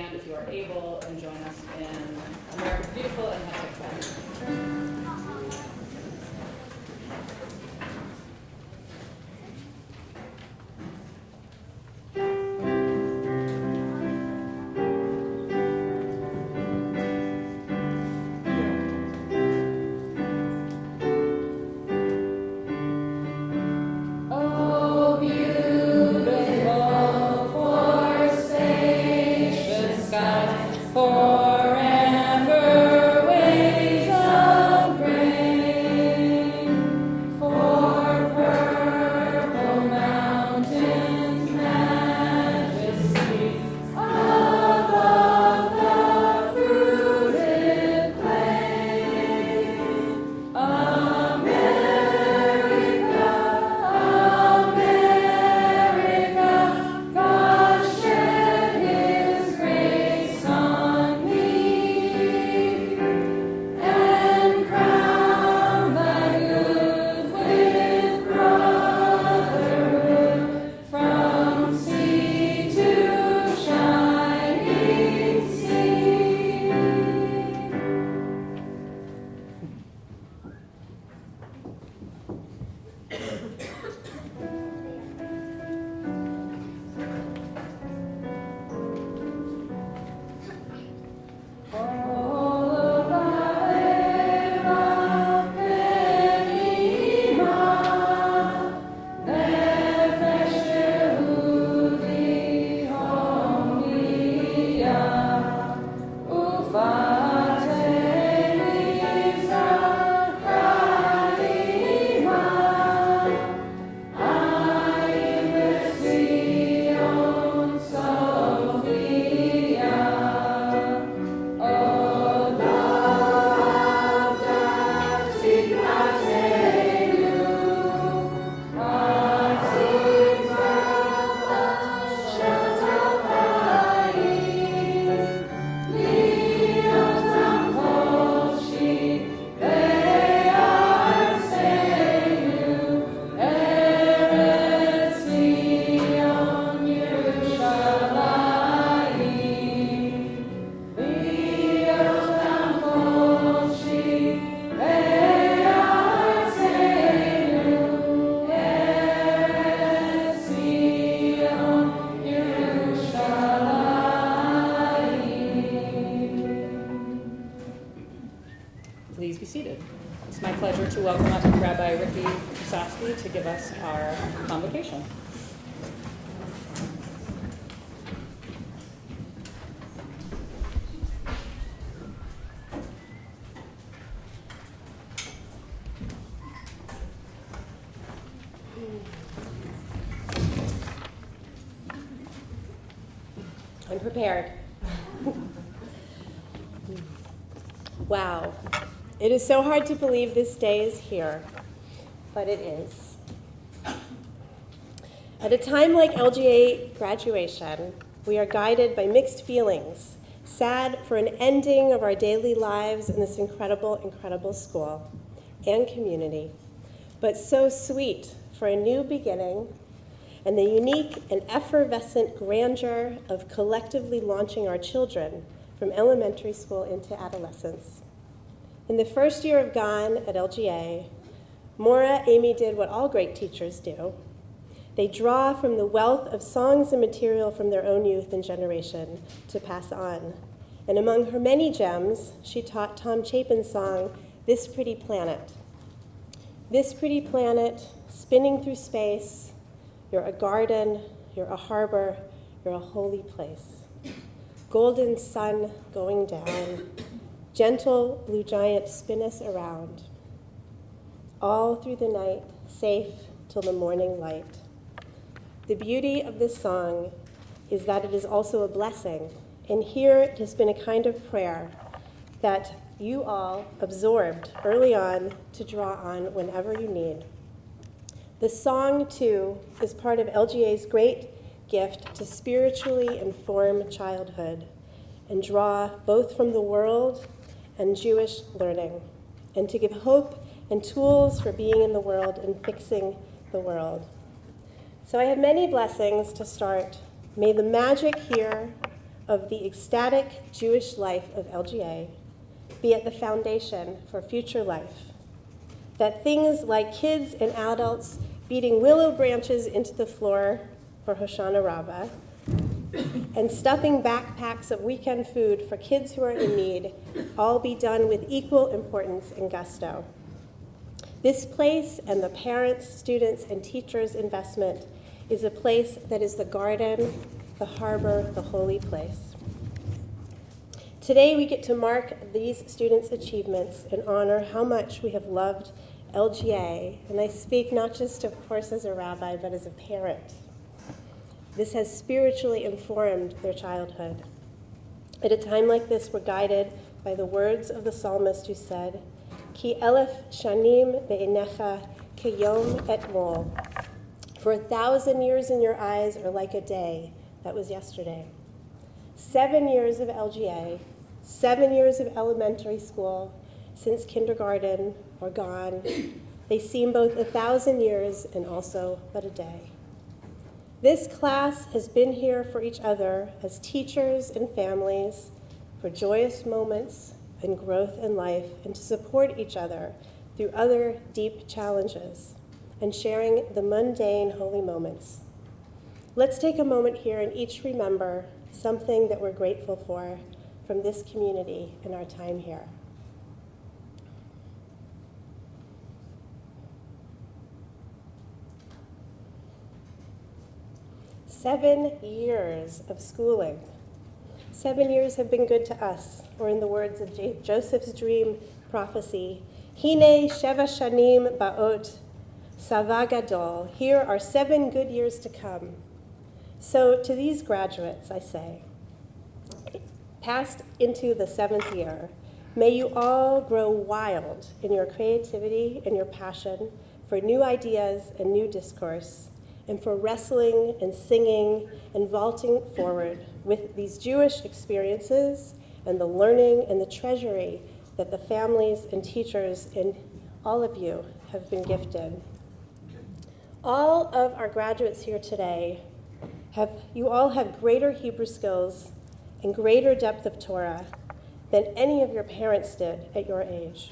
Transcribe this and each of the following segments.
stand if you are able and join us in America's Beautiful and Hectic Fun. Please be seated. It's my pleasure to welcome up Rabbi Ricky Kusowski to give us our convocation. I'm prepared. Wow. It is so hard to believe this day is here, but it is. At a time like LGA graduation, we are guided by mixed feelings, sad for an ending of our daily lives in this incredible, incredible school and community, but so sweet for a new beginning and the unique and effervescent grandeur of collectively launching our children from elementary school into adolescence. In the first year of GON at LGA, Maura, Amy did what all great teachers do. They draw from the wealth of songs and material from their own youth and generation to pass on. And among her many gems, she taught Tom Chapin's song, This Pretty Planet. This pretty planet, spinning through space, you're a garden, you're a harbor, you're a holy place. Golden sun going down, gentle blue giant spin us around. All through the night, safe till the morning light. The beauty of this song is that it is also a blessing, and here it has been a kind of prayer that you all absorbed early on to draw on whenever you need. The song, too, is part of LGA's great gift to spiritually inform childhood and draw both from the world and Jewish learning, and to give hope and tools for being in the world and fixing the world. So I have many blessings to start. May the magic here of the ecstatic Jewish life of LGA be at the foundation for future life. That things like kids and adults beating willow branches into the floor for Hoshana Rabbah and stuffing backpacks of weekend food for kids who are in need all be done with equal importance and gusto. This place and the parents, students, and teachers' investment is a place that is the garden, the harbor, the holy place. Today we get to mark these students' achievements and honor how much we have loved LGA, and I speak not just, of course, as a rabbi, but as a parent. This has spiritually informed their childhood. At a time like this, we're guided by the words of the psalmist who said, Ki elef shanim be'enecha keyom etmol. For 1,000 years in your eyes are like a day that was yesterday. 7 years of LGA, 7 years of elementary school, since kindergarten or gone, they seem both 1,000 years and also but a day. This class has been here for each other as teachers and families, for joyous moments and growth in life, and to support each other through other deep challenges and sharing the mundane holy moments. Let's take a moment here and each remember something that we're grateful for from this community in our time here. Seven years of schooling. 7 years have been good to us, or in the words of Joseph's dream prophecy, Hine sheva shanim ba'ot sava gadol. Here are 7 good years to come. So to these graduates, I say, passed into the 7th year, may you all grow wild in your creativity and your passion for new ideas and new discourse, and for wrestling and singing and vaulting forward with these Jewish experiences and the learning and the treasury that the families and teachers and all of you have been gifted. All of our graduates here today, you all have greater Hebrew skills and greater depth of Torah than any of your parents did at your age.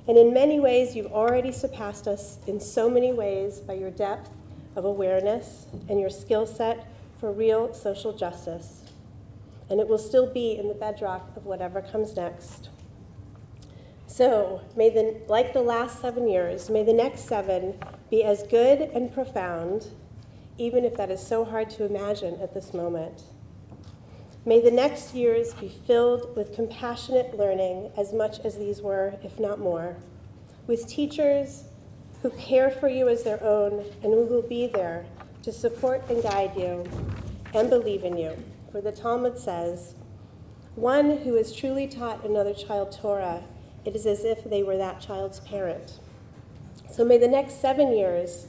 And in many ways, you've already surpassed us in so many ways by your depth of awareness and your skill set for real social justice. And it will still be in the bedrock of whatever comes next. So, like the last 7 years, may the next 7 be as good and profound, even if that is so hard to imagine at this moment. May the next years be filled with compassionate learning as much as these were, if not more, with teachers who care for you as their own and who will be there to support and guide you and believe in you. For the Talmud says, one who has truly taught another child Torah, it is as if they were that child's parent. So may the next 7 years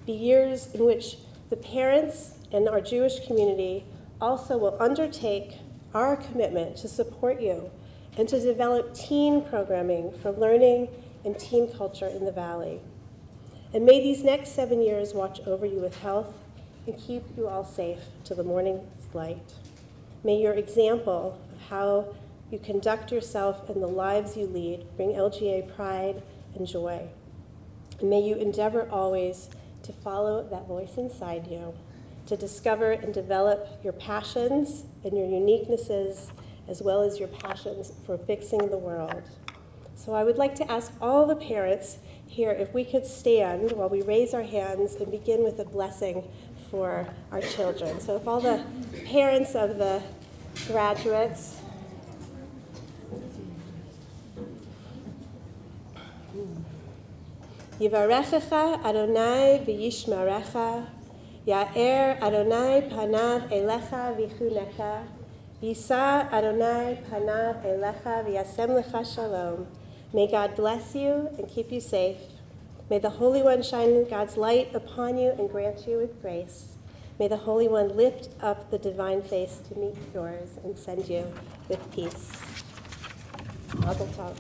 be years in which the parents and our Jewish community also will undertake our commitment to support you and to develop teen programming for learning and teen culture in the Valley. And may these next 7 years watch over you with health and keep you all safe to the morning's light. May your example of how you conduct yourself and the lives you lead bring LGA pride and joy. And may you endeavor always to follow that voice inside you, to discover and develop your passions and your uniquenesses, as well as your passions for fixing the world. So I would like to ask all the parents here if we could stand while we raise our hands and begin with a blessing for our children. So if all the parents of the graduates, Yivarechecha Adonai v'yishmarecha, Ya'er Adonai panav elecha v'chunecha, Yisa Adonai panav elecha v'yasem lecha shalom. May God bless you and keep you safe. May the Holy One shine God's light upon you and grant you with grace. May the Holy One lift up the divine face to meet yours and send you with peace. Mazel tov.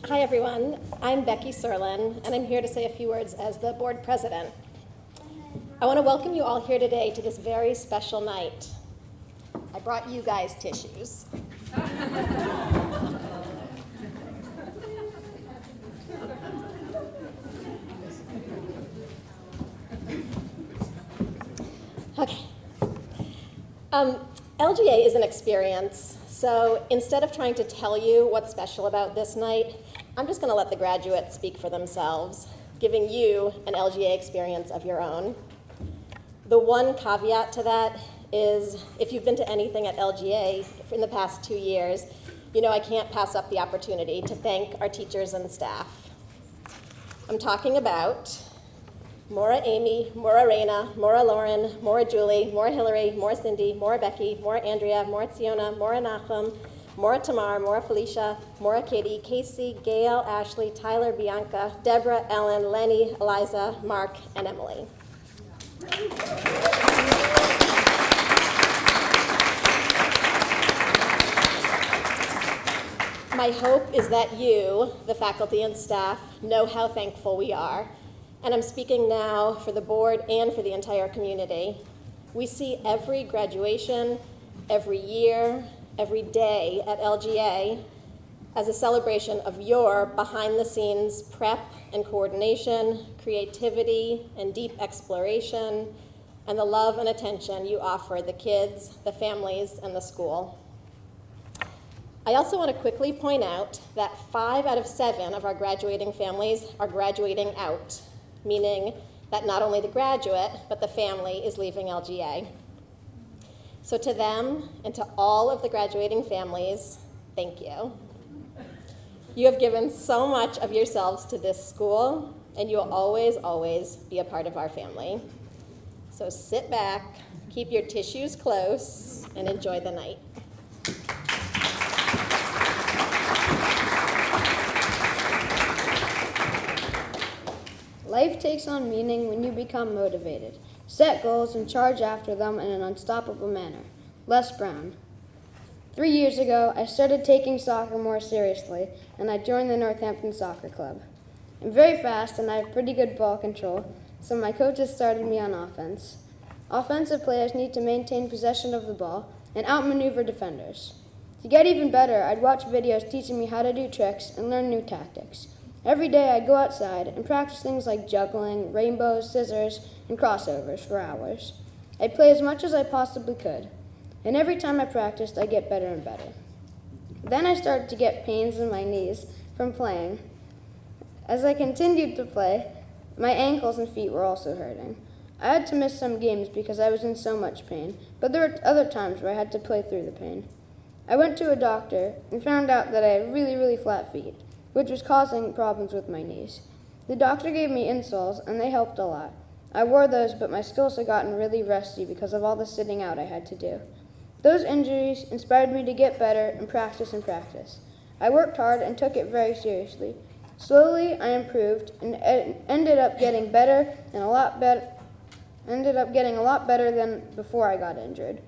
Hi everyone, I'm Becky Serlin, and I'm here to say a few words as the board president. I want to welcome you all here today to this very special night. I brought you guys tissues. Okay. LGA is an experience, so instead of trying to tell you what's special about this night, I'm just going to let the graduates speak for themselves, giving you an LGA experience of your own. The one caveat to that is if you've been to anything at LGA in the past 2 years, you know I can't pass up the opportunity to thank our teachers and staff. I'm talking about Maura Amy, Maura Raina, Maura Lauren, Maura Julie, Maura Hillary, Maura Cindy, Maura Becky, Maura Andrea, Maura Tiona, Maura Nachum, Maura Tamar, Maura Felicia, Maura Katie, Casey, Gail, Ashley, Tyler, Bianca, Deborah, Ellen, Lenny, Eliza, Mark, and Emily. My hope is that you, the faculty and staff, know how thankful we are. And I'm speaking now for the board and for the entire community. We see every graduation, every year, every day at LGA as a celebration of your behind-the-scenes prep and coordination, creativity and deep exploration, and the love and attention you offer the kids, the families, and the school. I also want to quickly point out that 5 out of 7 of our graduating families are graduating out, meaning that not only the graduate, but the family is leaving LGA. So to them and to all of the graduating families, thank you. You have given so much of yourselves to this school, and you will always, always be a part of our family. So sit back, keep your tissues close, and enjoy the night. Life takes on meaning when you become motivated, set goals, and charge after them in an unstoppable manner. Les Brown. 3 years ago, I started taking soccer more seriously, and I joined the Northampton Soccer Club. I'm very fast, and I have pretty good ball control, so my coaches started me on offense. Offensive players need to maintain possession of the ball and outmaneuver defenders. To get even better, I'd watch videos teaching me how to do tricks and learn new tactics. Every day I'd go outside and practice things like juggling, rainbows, scissors, and crossovers for hours. I'd play as much as I possibly could, and every time I practiced, I'd get better and better. Then I started to get pains in my knees from playing. As I continued to play, my ankles and feet were also hurting. I had to miss some games because I was in so much pain, but there were other times where I had to play through the pain. I went to a doctor and found out that I had really flat feet, which was causing problems with my knees. The doctor gave me insoles, and they helped a lot. I wore those, but my skills had gotten really rusty because of all the sitting out I had to do. Those injuries inspired me to get better and practice. I worked hard and took it very seriously. Slowly, I improved and ended up getting a lot better than before I got injured.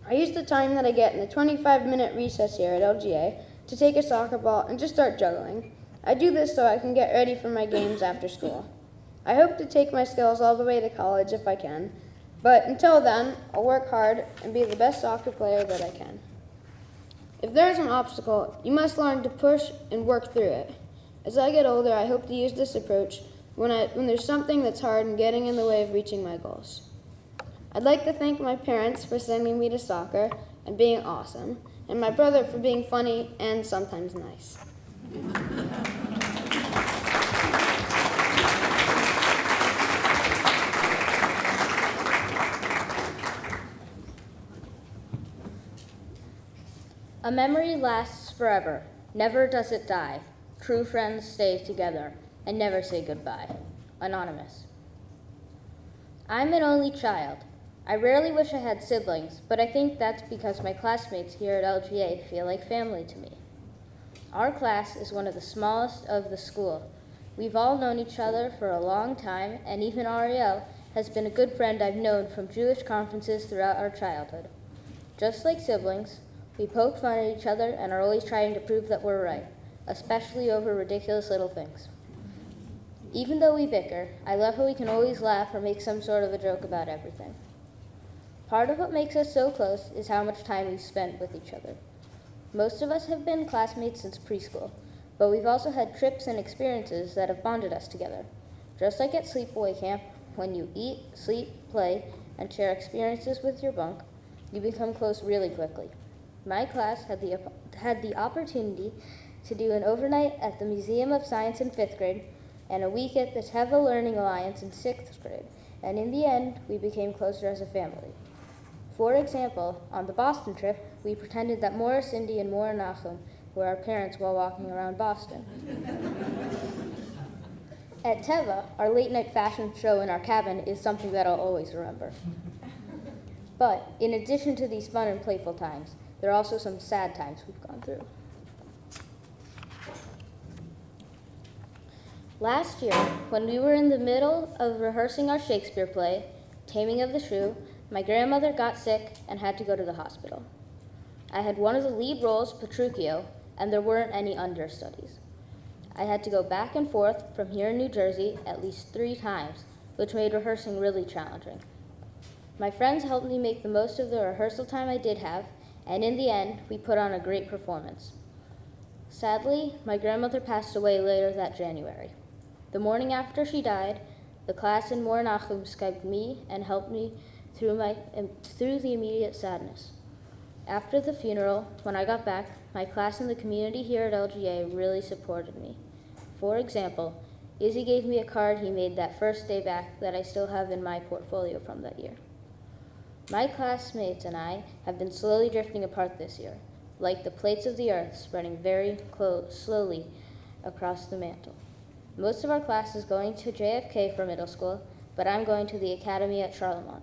I used the time that I get in the 25-minute recess here at LGA to take a soccer ball and just start juggling. I do this so I can get ready for my games after school. I hope to take my skills all the way to college if I can, but until then, I'll work hard and be the best soccer player that I can. If there is an obstacle, you must learn to push and work through it. As I get older, I hope to use this approach when there's something that's hard and getting in the way of reaching my goals. I'd like to thank my parents for sending me to soccer and being awesome, and my brother for being funny and sometimes nice. A memory lasts forever. Never does it die. True friends stay together and never say goodbye. Anonymous. I'm an only child. I rarely wish I had siblings, but I think that's because my classmates here at LGA feel like family to me. Our class is one of the smallest of the school. We've all known each other for a long time, and even Ariel has been a good friend I've known from Jewish conferences throughout our childhood. Just like siblings, we poke fun at each other and are always trying to prove that we're right. especially over ridiculous little things. Even though we bicker, I love how we can always laugh or make some sort of a joke about everything. Part of what makes us so close is how much time we've spent with each other. Most of us have been classmates since preschool, but we've also had trips and experiences that have bonded us together. Just like at sleepaway camp, when you eat, sleep, play, and share experiences with your bunk, you become close really quickly. My class had the opportunity to do an overnight at the Museum of Science in 5th grade and a week at the Teva Learning Alliance in 6th grade, and in the end, we became closer as a family. For example, on the Boston trip, we pretended that Maura, Cindy, and Maura Nachum were our parents while walking around Boston. At Teva, our late-night fashion show in our cabin is something that I'll always remember. But in addition to these fun and playful times, there are also some sad times we've gone through. Last year, when we were in the middle of rehearsing our Shakespeare play, Taming of the Shrew, my grandmother got sick and had to go to the hospital. I had one of the lead roles, Petruchio, and there weren't any understudies. I had to go back and forth from here in New Jersey at least 3 times, which made rehearsing really challenging. My friends helped me make the most of the rehearsal time I did have, and in the end, we put on a great performance. Sadly, my grandmother passed away later that January. The morning after she died, the class in Maura Nachum Skyped me and helped me through the immediate sadness. After the funeral, when I got back, my class and the community here at LGA really supported me. For example, Izzy gave me a card he made that first day back that I still have in my portfolio from that year. My classmates and I have been slowly drifting apart this year, like the plates of the earth spreading very slowly across the mantle. Most of our class is going to JFK for middle school, but I'm going to the academy at Charlemont.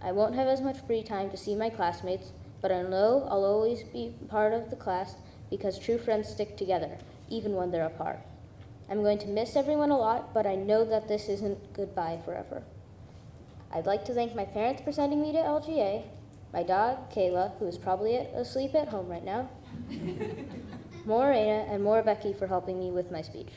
I won't have as much free time to see my classmates, but I know I'll always be part of the class because true friends stick together, even when they're apart. I'm going to miss everyone a lot, but I know that this isn't goodbye forever. I'd like to thank my parents for sending me to LGA, my dog, Kayla, who is probably asleep at home right now, Morena, and Maura Becky for helping me with my speech.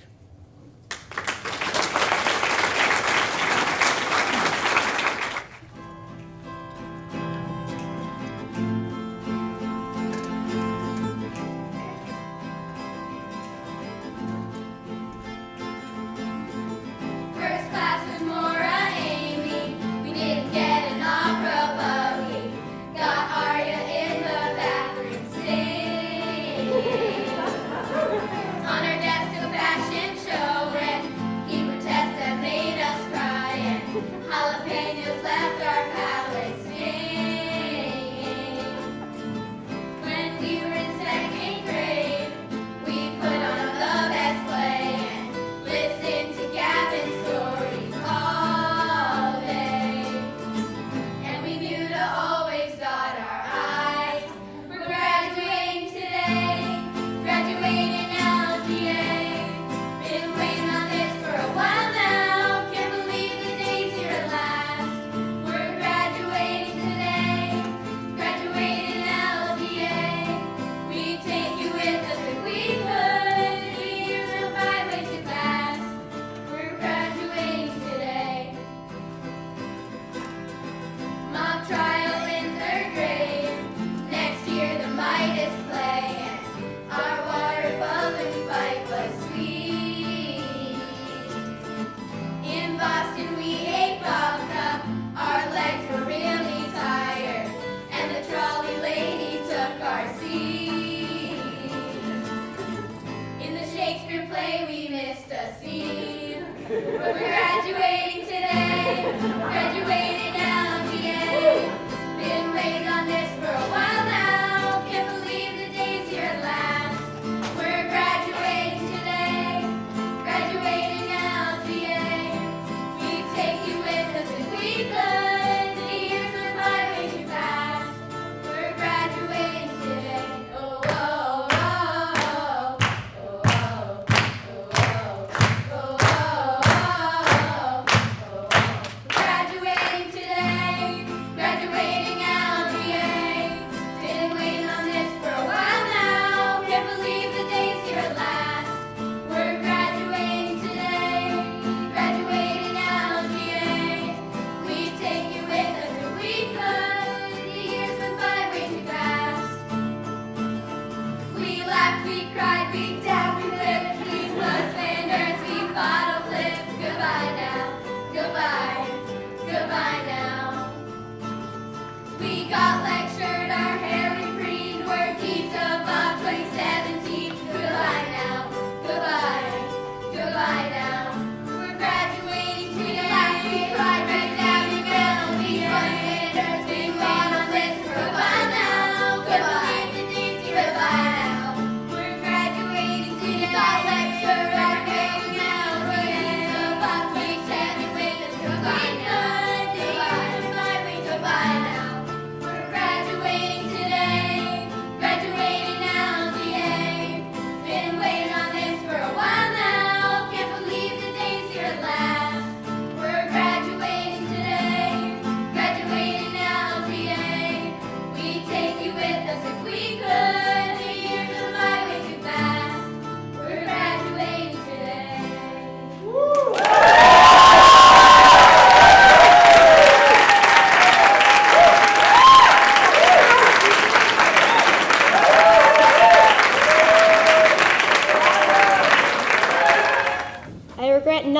Graduating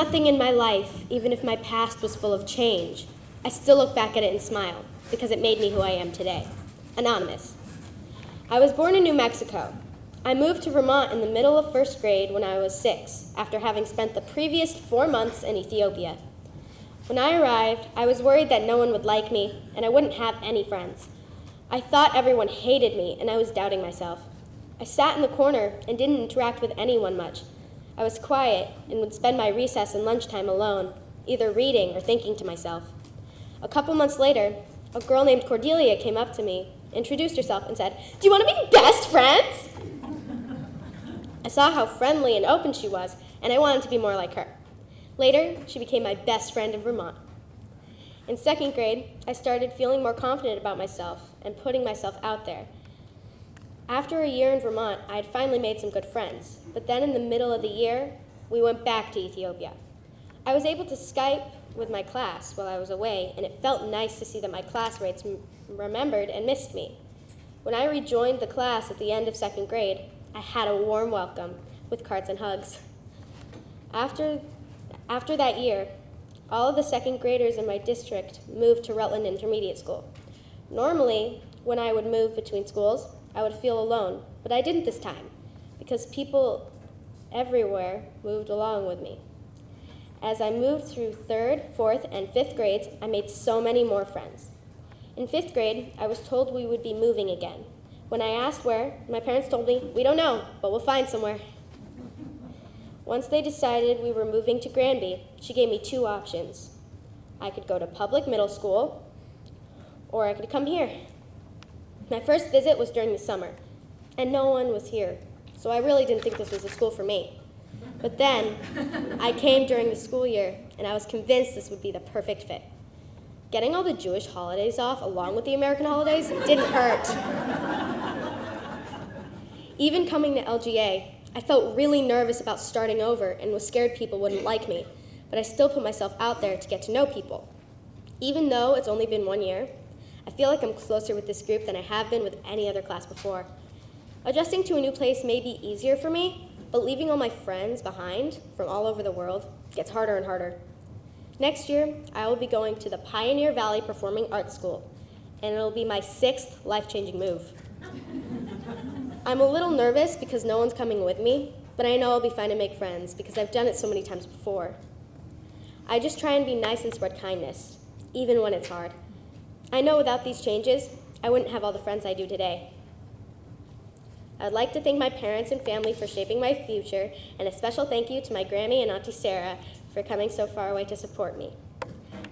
nothing in my life, even if my past was full of change, I still look back at it and smile, because it made me who I am today. Anonymous. I was born in New Mexico. I moved to Vermont in the middle of first grade when I was 6, after having spent the previous 4 months in Ethiopia. When I arrived, I was worried that no one would like me, and I wouldn't have any friends. I thought everyone hated me, and I was doubting myself. I sat in the corner and didn't interact with anyone much. I was quiet and would spend my recess and lunchtime alone, either reading or thinking to myself. A couple months later, a girl named Cordelia came up to me, introduced herself, and said, "Do you want to be best friends?" I saw how friendly and open she was, and I wanted to be more like her. Later, she became my best friend in Vermont. In second grade, I started feeling more confident about myself and putting myself out there. After a year in Vermont, I had finally made some good friends, but then in the middle of the year, we went back to Ethiopia. I was able to Skype with my class while I was away, and it felt nice to see that my classmates remembered and missed me. When I rejoined the class at the end of second grade, I had a warm welcome with cards and hugs. After that year, all of the second graders in my district moved to Rutland Intermediate School. Normally, when I would move between schools, I would feel alone, but I didn't this time, because people everywhere moved along with me. As I moved through 3rd, 4th, and 5th grades, I made so many more friends. In 5th grade, I was told we would be moving again. When I asked where, my parents told me, "We don't know, but we'll find somewhere." Once they decided we were moving to Granby, she gave me 2 options. I could go to public middle school, or I could come here. My first visit was during the summer, and no one was here, so I really didn't think this was a school for me. But then, I came during the school year, and I was convinced this would be the perfect fit. Getting all the Jewish holidays off along with the American holidays didn't hurt. Even coming to LGA, I felt really nervous about starting over and was scared people wouldn't like me, but I still put myself out there to get to know people. Even though it's only been 1 year, I feel like I'm closer with this group than I have been with any other class before. Adjusting to a new place may be easier for me, but leaving all my friends behind from all over the world gets harder and harder. Next year, I will be going to the Pioneer Valley Performing Arts School, and it'll be my 6th life-changing move. I'm a little nervous because no one's coming with me, but I know I'll be fine to make friends because I've done it so many times before. I just try and be nice and spread kindness, even when it's hard. I know without these changes, I wouldn't have all the friends I do today. I'd like to thank my parents and family for shaping my future, and a special thank you to my Grammy and Auntie Sarah for coming so far away to support me.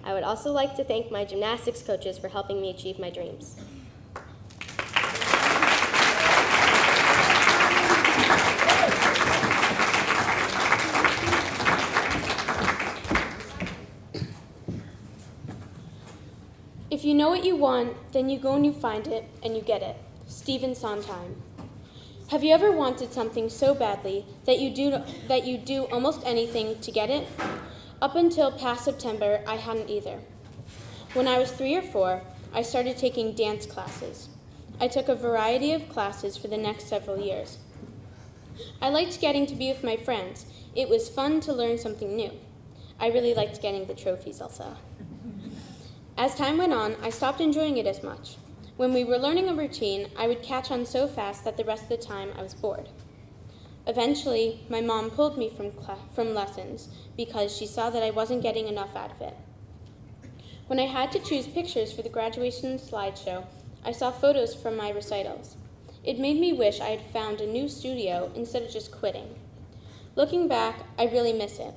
I would also like to thank my gymnastics coaches for helping me achieve my dreams. If you know what you want, then you go and you find it, and you get it. Stephen Sondheim. Have you ever wanted something so badly that you do almost anything to get it? Up until past September, I hadn't either. When I was 3 or 4, I started taking dance classes. I took a variety of classes for the next several years. I liked getting to be with my friends. It was fun to learn something new. I really liked getting the trophies also. As time went on, I stopped enjoying it as much. When we were learning a routine, I would catch on so fast that the rest of the time I was bored. Eventually, my mom pulled me from lessons because she saw that I wasn't getting enough out of it. When I had to choose pictures for the graduation slideshow, I saw photos from my recitals. It made me wish I had found a new studio instead of just quitting. Looking back, I really miss it.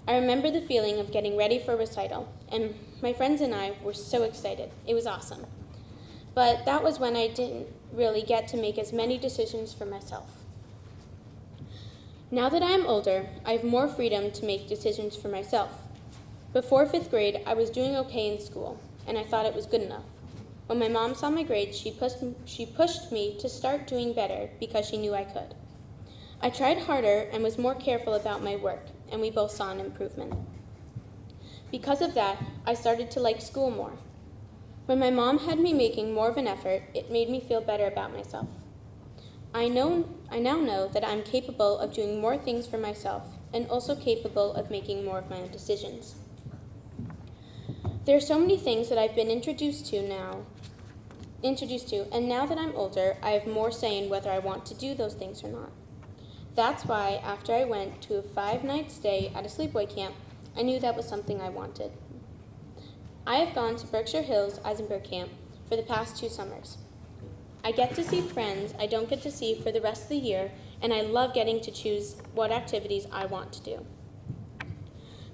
I remember the feeling of getting ready for a recital, and my friends and I were so excited. It was awesome. But that was when I didn't really get to make as many decisions for myself. Now that I am older, I have more freedom to make decisions for myself. Before 5th grade, I was doing okay in school, and I thought it was good enough. When my mom saw my grades, she pushed me to start doing better because she knew I could. I tried harder and was more careful about my work, and we both saw an improvement. Because of that, I started to like school more. When my mom had me making more of an effort, it made me feel better about myself. I now know that I'm capable of doing more things for myself, and also capable of making more of my own decisions. There are so many things that I've been introduced to, and now that I'm older, I have more say in whether I want to do those things or not. That's why, after I went to a 5-night stay at a sleepaway camp, I knew that was something I wanted. I have gone to Berkshire Hills Eisenberg Camp for the past 2 summers. I get to see friends I don't get to see for the rest of the year, and I love getting to choose what activities I want to do.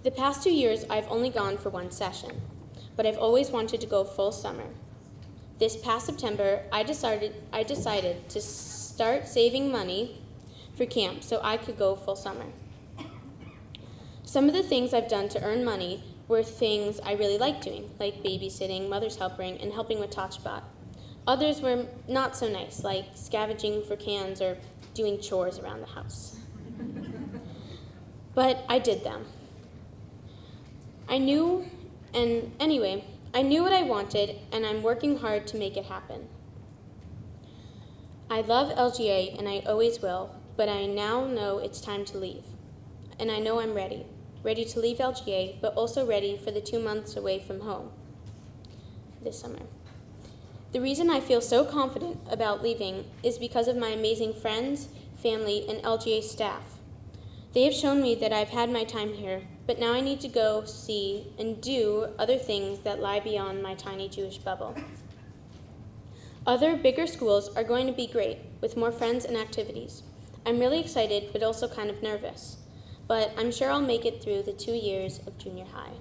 The past 2 years, I've only gone for 1 session, but I've always wanted to go full summer. This past September, I decided to start saving money for camp so I could go full summer. Some of the things I've done to earn money were things I really liked doing, like babysitting, mother's helping, and helping with Touchbot. Others were not so nice, like scavenging for cans or doing chores around the house. But I did them. I knew what I wanted, and I'm working hard to make it happen. I love LGA, and I always will, but I now know it's time to leave. And I know I'm ready to leave LGA, but also ready for the 2 months away from home this summer. The reason I feel so confident about leaving is because of my amazing friends, family, and LGA staff. They have shown me that I've had my time here, but now I need to go see and do other things that lie beyond my tiny Jewish bubble. Other bigger schools are going to be great, with more friends and activities. I'm really excited, but also kind of nervous. But I'm sure I'll make it through the 2 years of junior high.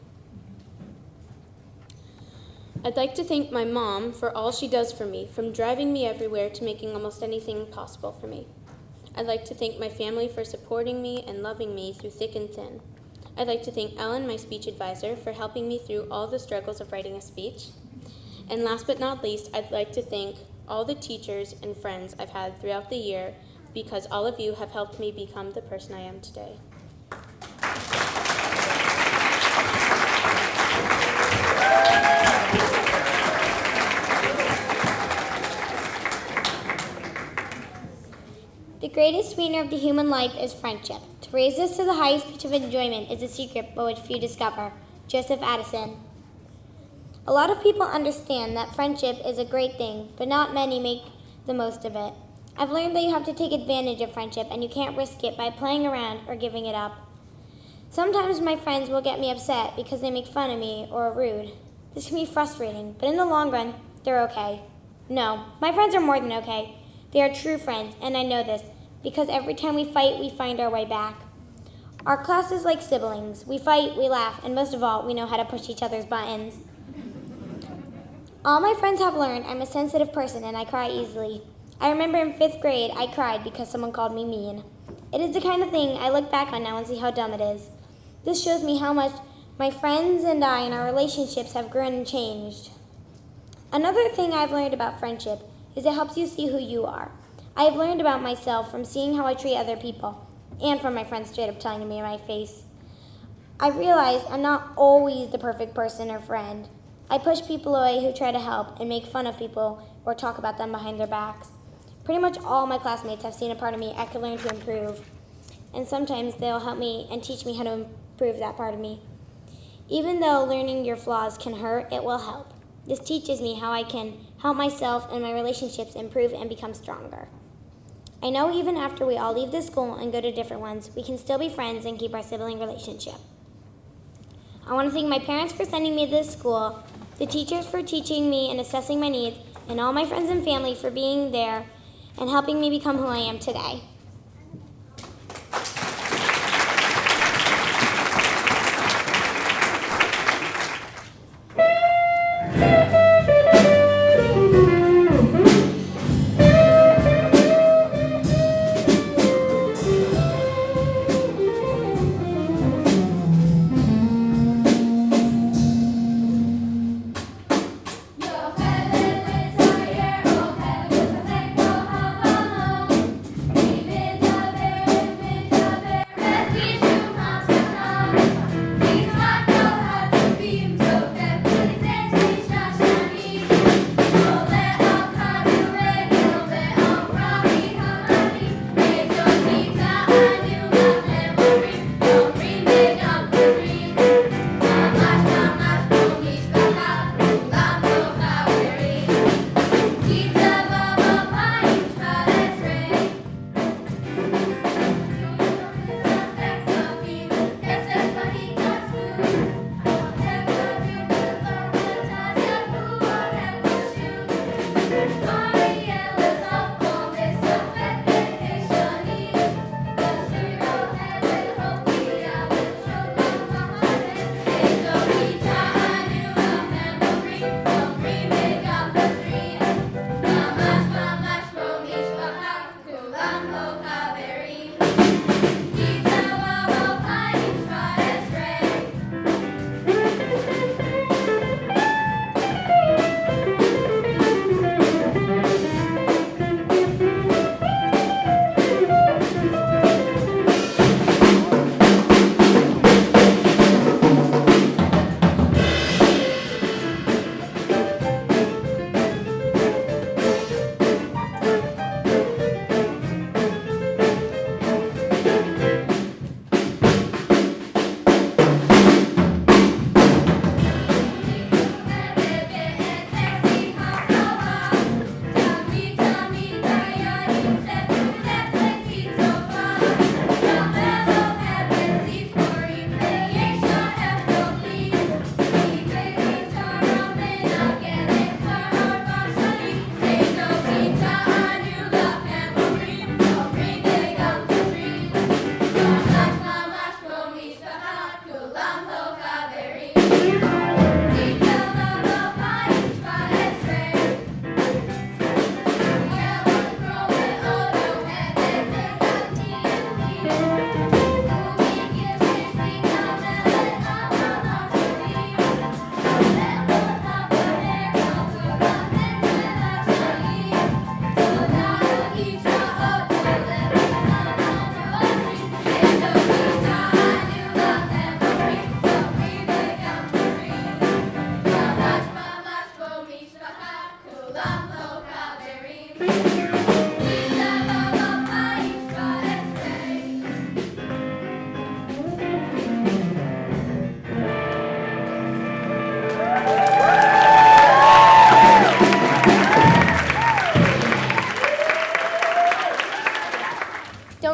I'd like to thank my mom for all she does for me, from driving me everywhere to making almost anything possible for me. I'd like to thank my family for supporting me and loving me through thick and thin. I'd like to thank Ellen, my speech advisor, for helping me through all the struggles of writing a speech. And last but not least, I'd like to thank all the teachers and friends I've had throughout the year, because all of you have helped me become the person I am today. The greatest sweetener of the human life is friendship. To raise us to the highest pitch of enjoyment is a secret by which few discover. Joseph Addison. A lot of people understand that friendship is a great thing, but not many make the most of it. I've learned that you have to take advantage of friendship, and you can't risk it by playing around or giving it up. Sometimes my friends will get me upset because they make fun of me or are rude. This can be frustrating, but in the long run, they're okay. No, my friends are more than okay. They are true friends, and I know this, because every time we fight, we find our way back. Our class is like siblings. We fight, we laugh, and most of all, we know how to push each other's buttons. All my friends have learned I'm a sensitive person and I cry easily. I remember in 5th grade, I cried because someone called me mean. It is the kind of thing I look back on now and see how dumb it is. This shows me how much my friends and I and our relationships have grown and changed. Another thing I've learned about friendship is it helps you see who you are. I have learned about myself from seeing how I treat other people, and from my friends straight up telling me in my face. I realized I'm not always the perfect person or friend. I push people away who try to help and make fun of people or talk about them behind their backs. Pretty much all my classmates have seen a part of me I could learn to improve, and sometimes they'll help me and teach me how to improve that part of me. Even though learning your flaws can hurt, it will help. This teaches me how I can help myself and my relationships improve and become stronger. I know even after we all leave this school and go to different ones, we can still be friends and keep our sibling relationship. I want to thank my parents for sending me to this school, the teachers for teaching me and assessing my needs, and all my friends and family for being there and helping me become who I am today. Your heaven is higher, oh heaven, oh, oh, oh.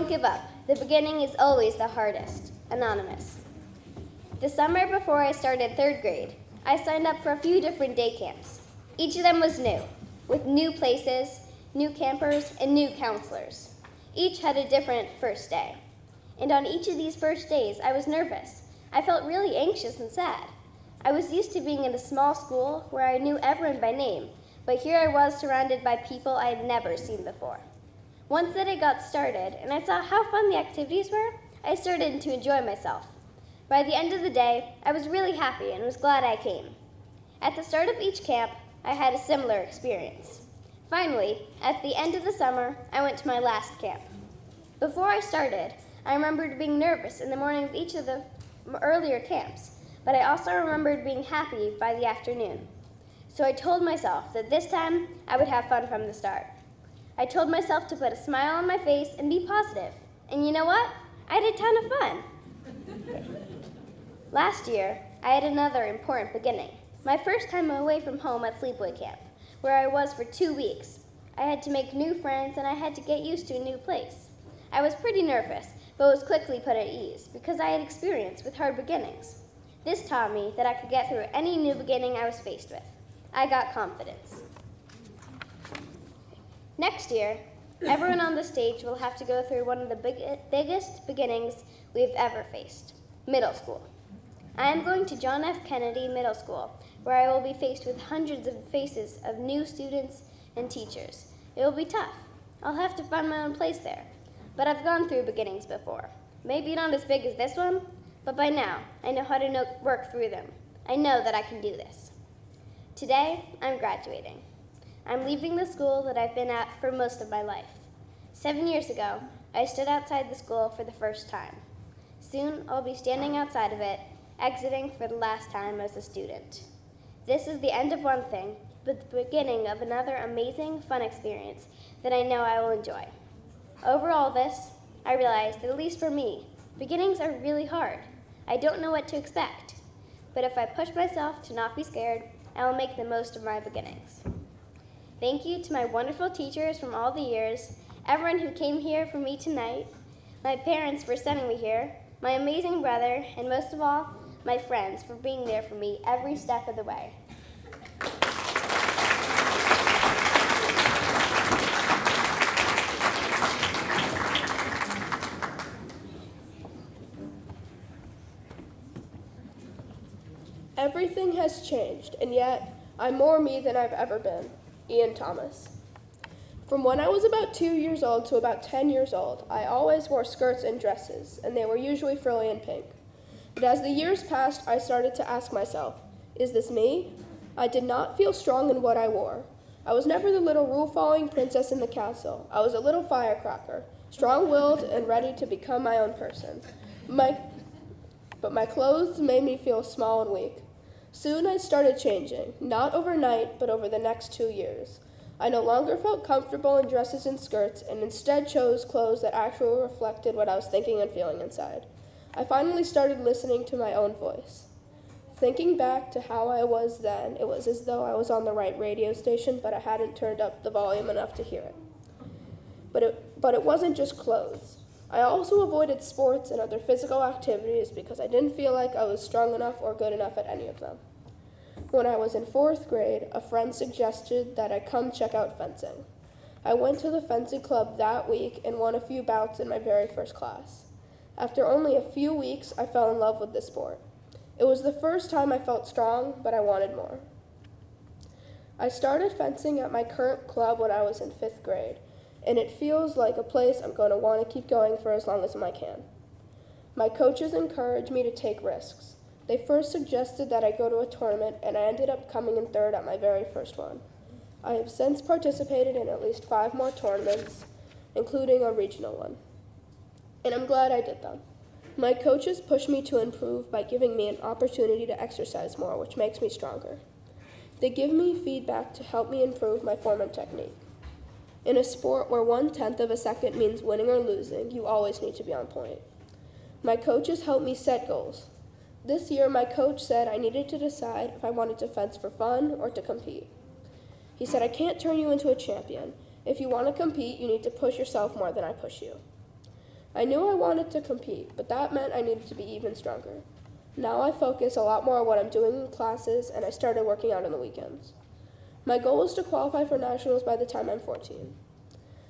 Don't give up. The beginning is always the hardest. Anonymous. The summer before I started 3rd grade, I signed up for a few different day camps. Each of them was new, with new places, new campers, and new counselors. Each had a different first day. And on each of these first days, I was nervous. I felt really anxious and sad. I was used to being in a small school where I knew everyone by name, but here I was surrounded by people I had never seen before. Once that I got started and I saw how fun the activities were, I started to enjoy myself. By the end of the day, I was really happy and was glad I came. At the start of each camp, I had a similar experience. Finally, at the end of the summer, I went to my last camp. Before I started, I remembered being nervous in the morning of each of the earlier camps, but I also remembered being happy by the afternoon. So I told myself that this time I would have fun from the start. I told myself to put a smile on my face and be positive. And you know what? I had a ton of fun. Last year, I had another important beginning. My first time away from home at sleepaway camp, where I was for 2 weeks. I had to make new friends and I had to get used to a new place. I was pretty nervous, but was quickly put at ease because I had experience with hard beginnings. This taught me that I could get through any new beginning I was faced with. I got confidence. Next year, everyone on the stage will have to go through one of the biggest beginnings we've ever faced, middle school. I am going to John F. Kennedy Middle School, where I will be faced with hundreds of faces of new students and teachers. It will be tough. I'll have to find my own place there. But I've gone through beginnings before. Maybe not as big as this one, but by now, I know how to work through them. I know that I can do this. Today, I'm graduating. I'm leaving the school that I've been at for most of my life. 7 years ago, I stood outside the school for the first time. Soon, I'll be standing outside of it, exiting for the last time as a student. This is the end of one thing, but the beginning of another amazing, fun experience that I know I will enjoy. Over all this, I realized that at least for me, beginnings are really hard. I don't know what to expect. But if I push myself to not be scared, I will make the most of my beginnings. Thank you to my wonderful teachers from all the years, everyone who came here for me tonight, my parents for sending me here, my amazing brother, and most of all, my friends for being there for me every step of the way. Everything has changed, and yet I'm more me than I've ever been. Ian Thomas. From when I was about 2 years old to about 10 years old, I always wore skirts and dresses, and they were usually frilly and pink. But as the years passed, I started to ask myself, is this me? I did not feel strong in what I wore. I was never the little rule-following princess in the castle. I was a little firecracker, strong-willed and ready to become my own person. But my clothes made me feel small and weak. Soon I started changing, not overnight, but over the next 2 years. I no longer felt comfortable in dresses and skirts, and instead chose clothes that actually reflected what I was thinking and feeling inside. I finally started listening to my own voice. Thinking back to how I was then, it was as though I was on the right radio station, but I hadn't turned up the volume enough to hear it. But it wasn't just clothes. I also avoided sports and other physical activities because I didn't feel like I was strong enough or good enough at any of them. When I was in 4th grade, a friend suggested that I come check out fencing. I went to the fencing club that week and won a few bouts in my very first class. After only a few weeks, I fell in love with the sport. It was the first time I felt strong, but I wanted more. I started fencing at my current club when I was in 5th grade, and it feels like a place I'm going to want to keep going for as long as I can. My coaches encouraged me to take risks. They first suggested that I go to a tournament, and I ended up coming in 3rd at my very first one. I have since participated in at least 5 more tournaments, including a regional one. And I'm glad I did them. My coaches pushed me to improve by giving me an opportunity to exercise more, which makes me stronger. They give me feedback to help me improve my form and technique. In a sport where 1/10 of a second means winning or losing, you always need to be on point. My coaches helped me set goals. This year, my coach said I needed to decide if I wanted to fence for fun or to compete. He said, I can't turn you into a champion. If you want to compete, you need to push yourself more than I push you. I knew I wanted to compete, but that meant I needed to be even stronger. Now I focus a lot more on what I'm doing in classes, and I started working out on the weekends. My goal is to qualify for nationals by the time I'm 14.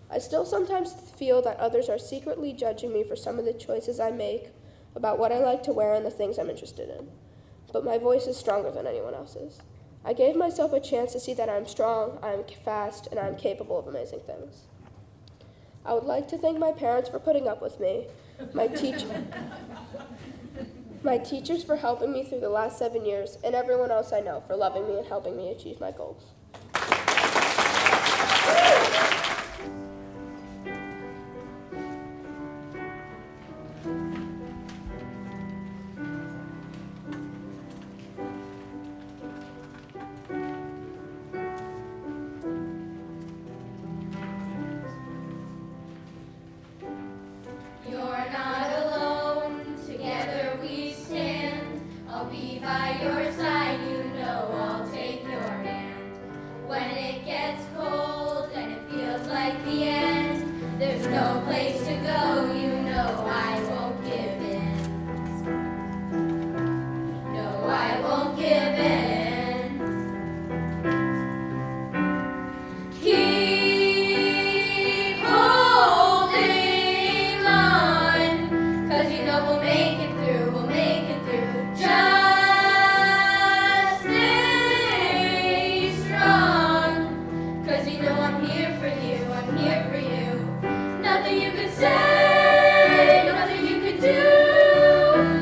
I still sometimes feel that others are secretly judging me for some of the choices I make about what I like to wear and the things I'm interested in. But my voice is stronger than anyone else's. I gave myself a chance to see that I'm strong, I'm fast, and I'm capable of amazing things. I would like to thank my parents for putting up with me, my teachers for helping me through the last 7 years, and everyone else I know for loving me and helping me achieve my goals. You're not alone, together we stand. I'll be by your side, you know I'll take your hand. When it gets cold and it feels like the end, there's no place to go, you know I won't give in. No, I won't give in. Keep holding on, 'cause you know we'll make it through, we'll make it through. Just stay strong, 'cause you know I'm here for you, I'm here for you. Nothing you could say, nothing you could do.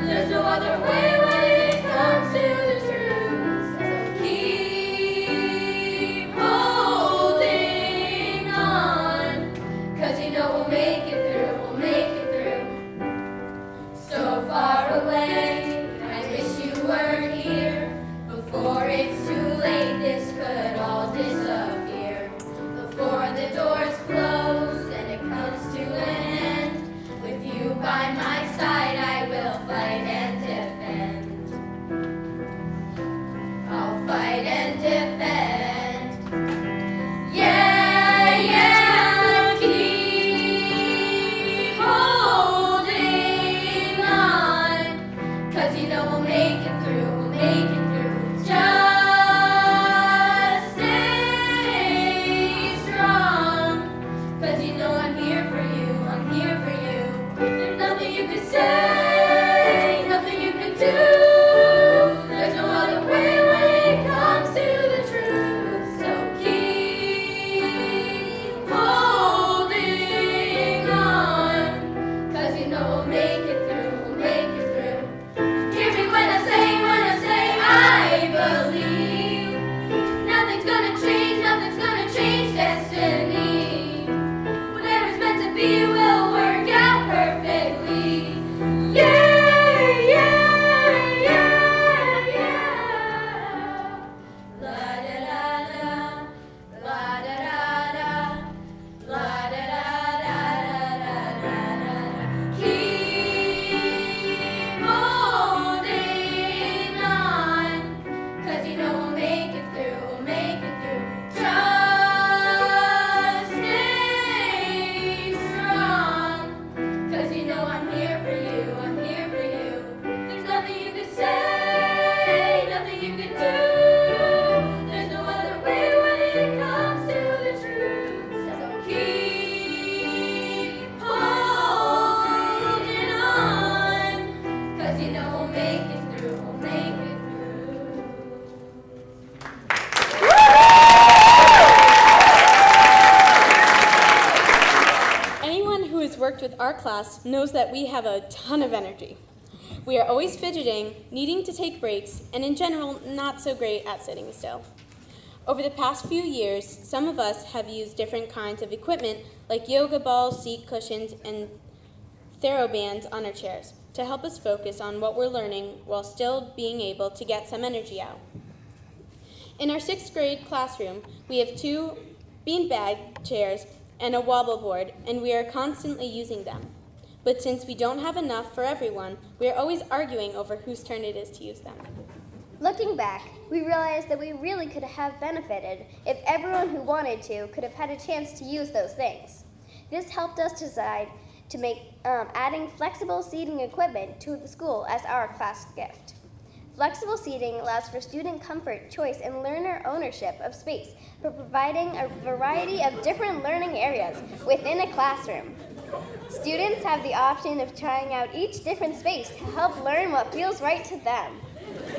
There's no other way when it comes to the truth. So keep holding on, 'cause you know we'll make it through, we'll make it through. So far away, I wish you were here. Before it's too late, this could all disappear. Before the doors close and it comes to an end, with you by my side, I will fight and defend. I'll fight and defend. Yeah, yeah, keep holding on, 'cause you know we'll make it through, we'll make it through. Just stay strong, 'cause you know I'm here for you, I'm here for you. There's nothing you could say, nothing you could do. There's no other way when it comes to the truth. So keep holding on, 'cause you know we'll make it through, we'll make it through. Hear me when I say I believe. Nothing's gonna change destiny. Whatever's meant to be will work out perfectly. Yeah, yeah, yeah, yeah. La da da da, la da da da, la da da da da da da. Keep holding on, 'cause you know we'll make it through, we'll make it through. Just stay strong, 'cause you know I'm here for you, I'm here for you. There's nothing you could say, nothing you could do. There's no other way when it comes to the truth. So keep holding on, 'cause you know we'll make it through, we'll make it through. Anyone who has worked with our class knows that we have a ton of energy. We are always fidgeting, needing to take breaks, and in general, not so great at sitting still. Over the past few years, some of us have used different kinds of equipment like yoga balls, seat cushions, and TheraBands on our chairs to help us focus on what we're learning while still being able to get some energy out. In our 6th grade classroom, we have 2 beanbag chairs and a wobble board, and we are constantly using them. But since we don't have enough for everyone, we are always arguing over whose turn it is to use them. Looking back, we realized that we really could have benefited if everyone who wanted to could have had a chance to use those things. This helped us decide to make adding flexible seating equipment to the school as our class gift. Flexible seating allows for student comfort, choice, and learner ownership of space for providing a variety of different learning areas within a classroom. Students have the option of trying out each different space to help learn what feels right to them.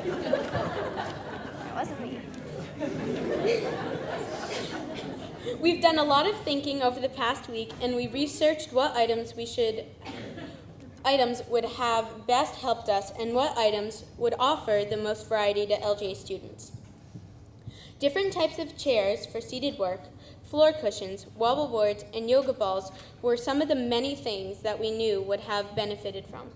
That wasn't me. We've done a lot of thinking over the past week, and we researched what items would have best helped us and what items would offer the most variety to LGA students. Different types of chairs for seated work, floor cushions, wobble boards, and yoga balls were some of the many things that we knew we would have benefited from.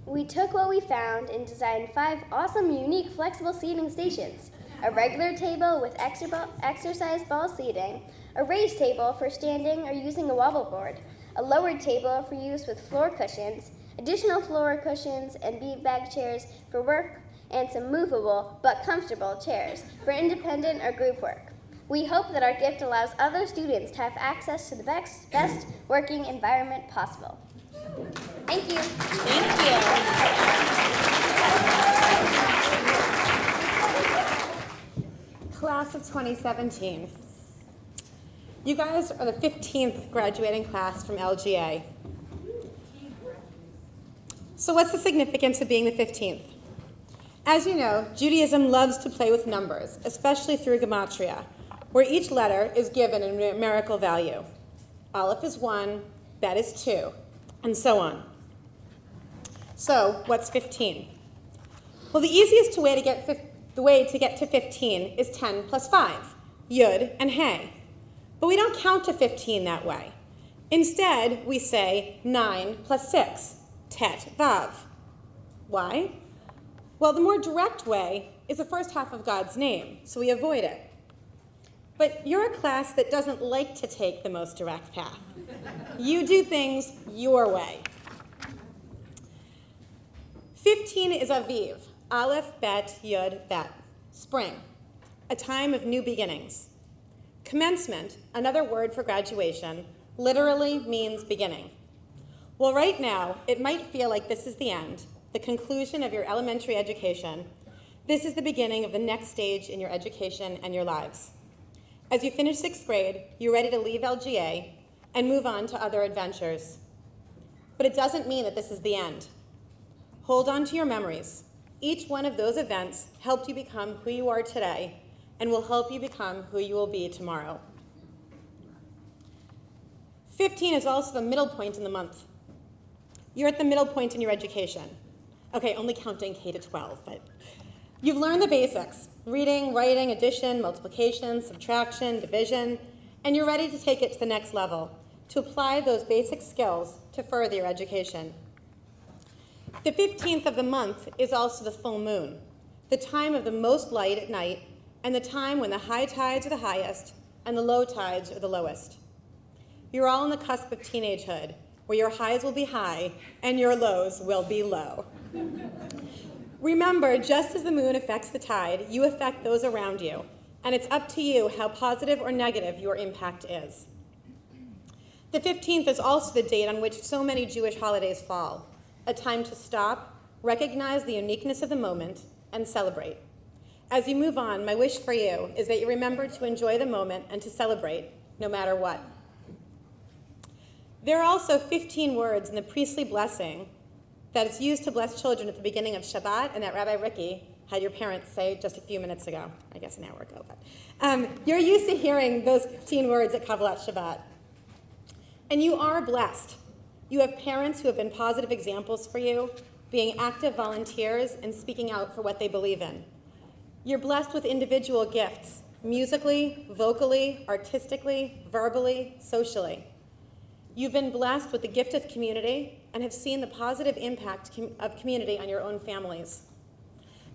We took what we found and designed 5 awesome, unique, flexible seating stations. A regular table with exercise ball seating, a raised table for standing or using a wobble board, a lowered table for use with floor cushions, additional floor cushions and beanbag chairs for work, and some movable but comfortable chairs for independent or group work. We hope that our gift allows other students to have access to the best working environment possible. Thank you. Class of 2017. You guys are the 15th graduating class from LGA. So what's the significance of being the 15th? As you know, Judaism loves to play with numbers, especially through gematria, where each letter is given a numerical value. Aleph is 1, Bet is 2, and so on. So what's 15? Well, the easiest way to get to 15 is 10 plus 5, Yud and Hey. But we don't count to 15 that way. Instead, we say 9 plus 6, Tet Vav. Why? Well, the more direct way is the first half of God's name, so we avoid it. But you're a class that doesn't like to take the most direct path. You do things your way. 15 is Aviv, Aleph, Bet, Yud, Bet, spring, a time of new beginnings. Commencement, another word for graduation, literally means beginning. Well, right now, it might feel like this is the end, the conclusion of your elementary education. This is the beginning of the next stage in your education and your lives. As you finish 6th grade, you're ready to leave LGA and move on to other adventures. But it doesn't mean that this is the end. Hold on to your memories. Each one of those events helped you become who you are today and will help you become who you will be tomorrow. 15 is also the middle point in the month. You're at the middle point in your education. Okay, only counting K to 12, but you've learned the basics, reading, writing, addition, multiplication, subtraction, division, and you're ready to take it to the next level, to apply those basic skills to further your education. The 15th of the month is also the full moon, the time of the most light at night, and the time when the high tides are the highest and the low tides are the lowest. You're all on the cusp of teenagehood, where your highs will be high and your lows will be low. Remember, just as the moon affects the tide, you affect those around you, and it's up to you how positive or negative your impact is. The 15th is also the date on which so many Jewish holidays fall, a time to stop, recognize the uniqueness of the moment, and celebrate. As you move on, my wish for you is that you remember to enjoy the moment and to celebrate, no matter what. There are also 15 words in the priestly blessing that is used to bless children at the beginning of Shabbat, and that Rabbi Ricky had your parents say just a few minutes ago, I guess an hour ago. But you're used to hearing those 15 words at Kabbalat Shabbat. And you are blessed. You have parents who have been positive examples for you, being active volunteers and speaking out for what they believe in. You're blessed with individual gifts, musically, vocally, artistically, verbally, socially. You've been blessed with the gift of community and have seen the positive impact of community on your own families.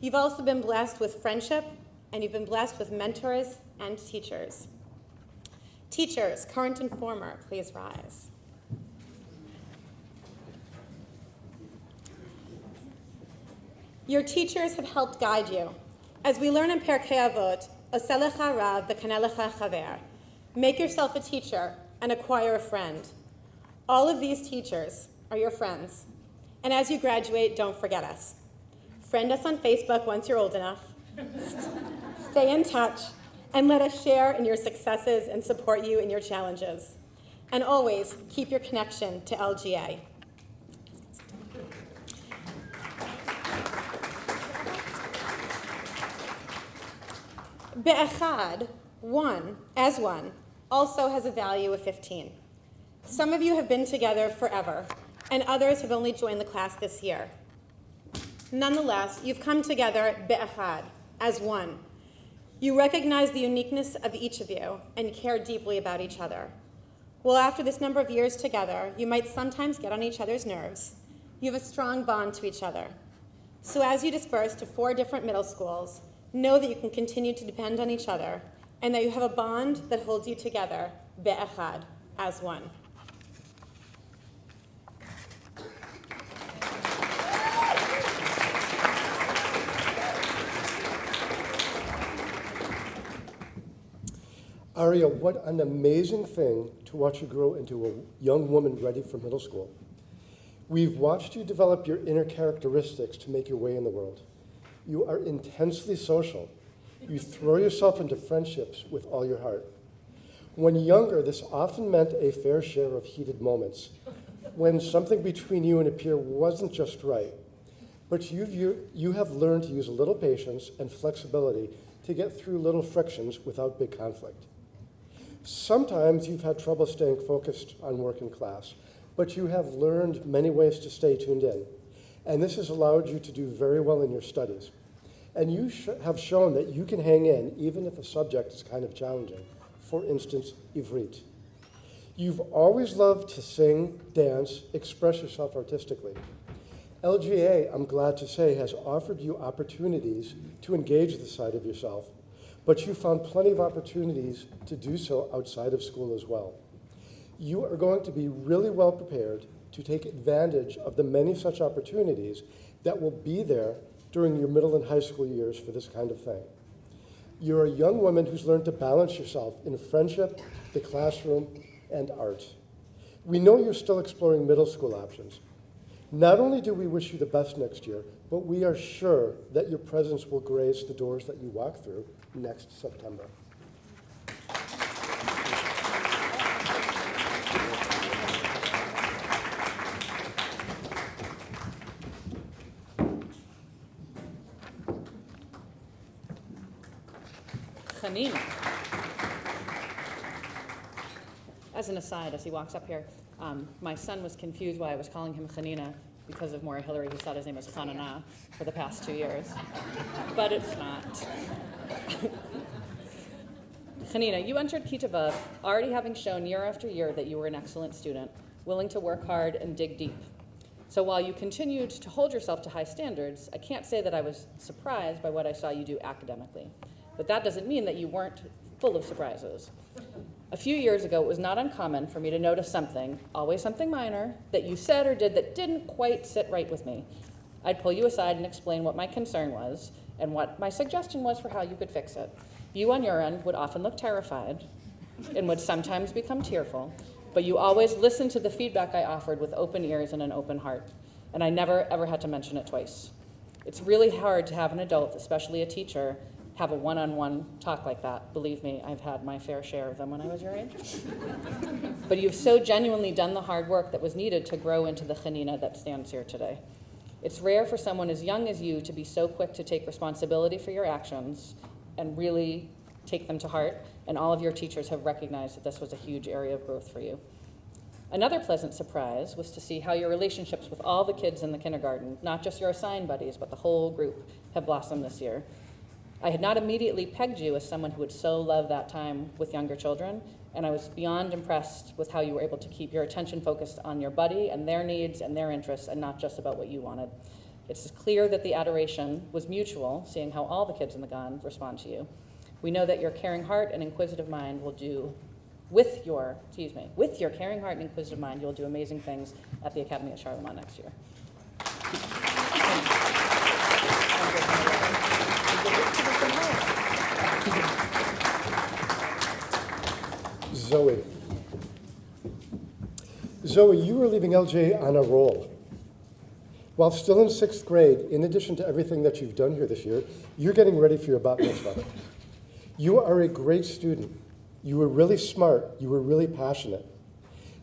You've also been blessed with friendship, and you've been blessed with mentors and teachers. Teachers, current and former, please rise. Your teachers have helped guide you. As we learn in Perkei Avot, Oseh lecha rav v'kaneh lecha chaver, make yourself a teacher and acquire a friend. All of these teachers are your friends. And as you graduate, don't forget us. Friend us on Facebook once you're old enough. Stay in touch, and let us share in your successes and support you in your challenges. And always keep your connection to LGA. Be'echad, one, as one, also has a value of 15. Some of you have been together forever, and others have only joined the class this year. Nonetheless, you've come together be'echad, as one. You recognize the uniqueness of each of you and care deeply about each other. Well, after this number of years together, you might sometimes get on each other's nerves. You have a strong bond to each other. So as you disperse to 4 different middle schools, know that you can continue to depend on each other and that you have a bond that holds you together, be'echad, as one. Aria, what an amazing thing to watch you grow into a young woman ready for middle school. We've watched you develop your inner characteristics to make your way in the world. You are intensely social. You throw yourself into friendships with all your heart. When younger, this often meant a fair share of heated moments, when something between you and a peer wasn't just right. But you have learned to use a little patience and flexibility to get through little frictions without big conflict. Sometimes you've had trouble staying focused on work in class, but you have learned many ways to stay tuned in, and this has allowed you to do very well in your studies. And you have shown that you can hang in even if a subject is kind of challenging. For instance, Ivrit. You've always loved to sing, dance, express yourself artistically. LGA, I'm glad to say, has offered you opportunities to engage this side of yourself, but you found plenty of opportunities to do so outside of school as well. You are going to be really well prepared to take advantage of the many such opportunities that will be there during your middle and high school years for this kind of thing. You're a young woman who's learned to balance yourself in friendship, the classroom, and art. We know you're still exploring middle school options. Not only do we wish you the best next year, but we are sure that your presence will grace the doors that you walk through next September. Chanina. As an aside, as he walks up here, my son was confused why I was calling him Chanina because of Maura Hillary, who thought his name was Chanana for the past 2 years. But it's not. Chanina, you entered Kita Vav already having shown year after year that you were an excellent student, willing to work hard and dig deep. So while you continued to hold yourself to high standards, I can't say that I was surprised by what I saw you do academically. But that doesn't mean that you weren't full of surprises. A few years ago, it was not uncommon for me to notice something, always something minor, that you said or did that didn't quite sit right with me. I'd pull you aside and explain what my concern was and what my suggestion was for how you could fix it. You on your end would often look terrified and would sometimes become tearful, but you always listened to the feedback I offered with open ears and an open heart, and I never ever had to mention it twice. It's really hard to have an adult, especially a teacher, have a one-on-one talk like that. Believe me, I've had my fair share of them when I was your age. But you've so genuinely done the hard work that was needed to grow into the Chanina that stands here today. It's rare for someone as young as you to be so quick to take responsibility for your actions and really take them to heart, and all of your teachers have recognized that this was a huge area of growth for you. Another pleasant surprise was to see how your relationships with all the kids in the kindergarten, not just your assigned buddies, but the whole group, have blossomed this year. I had not immediately pegged you as someone who would so love that time with younger children, and I was beyond impressed with how you were able to keep your attention focused on your buddy and their needs and their interests and not just about what you wanted. It's clear that the adoration was mutual, seeing how all the kids in the GON respond to you. We know that your caring heart and inquisitive mind will do, with your caring heart and inquisitive mind, you'll do amazing things at the Academy at Charlemont next year. Zoe. Zoe, you are leaving LJ on a roll. While still in 6th grade, in addition to everything that you've done here this year, you're getting ready for your bat mitzvah. You are a great student. You were really smart. You were really passionate.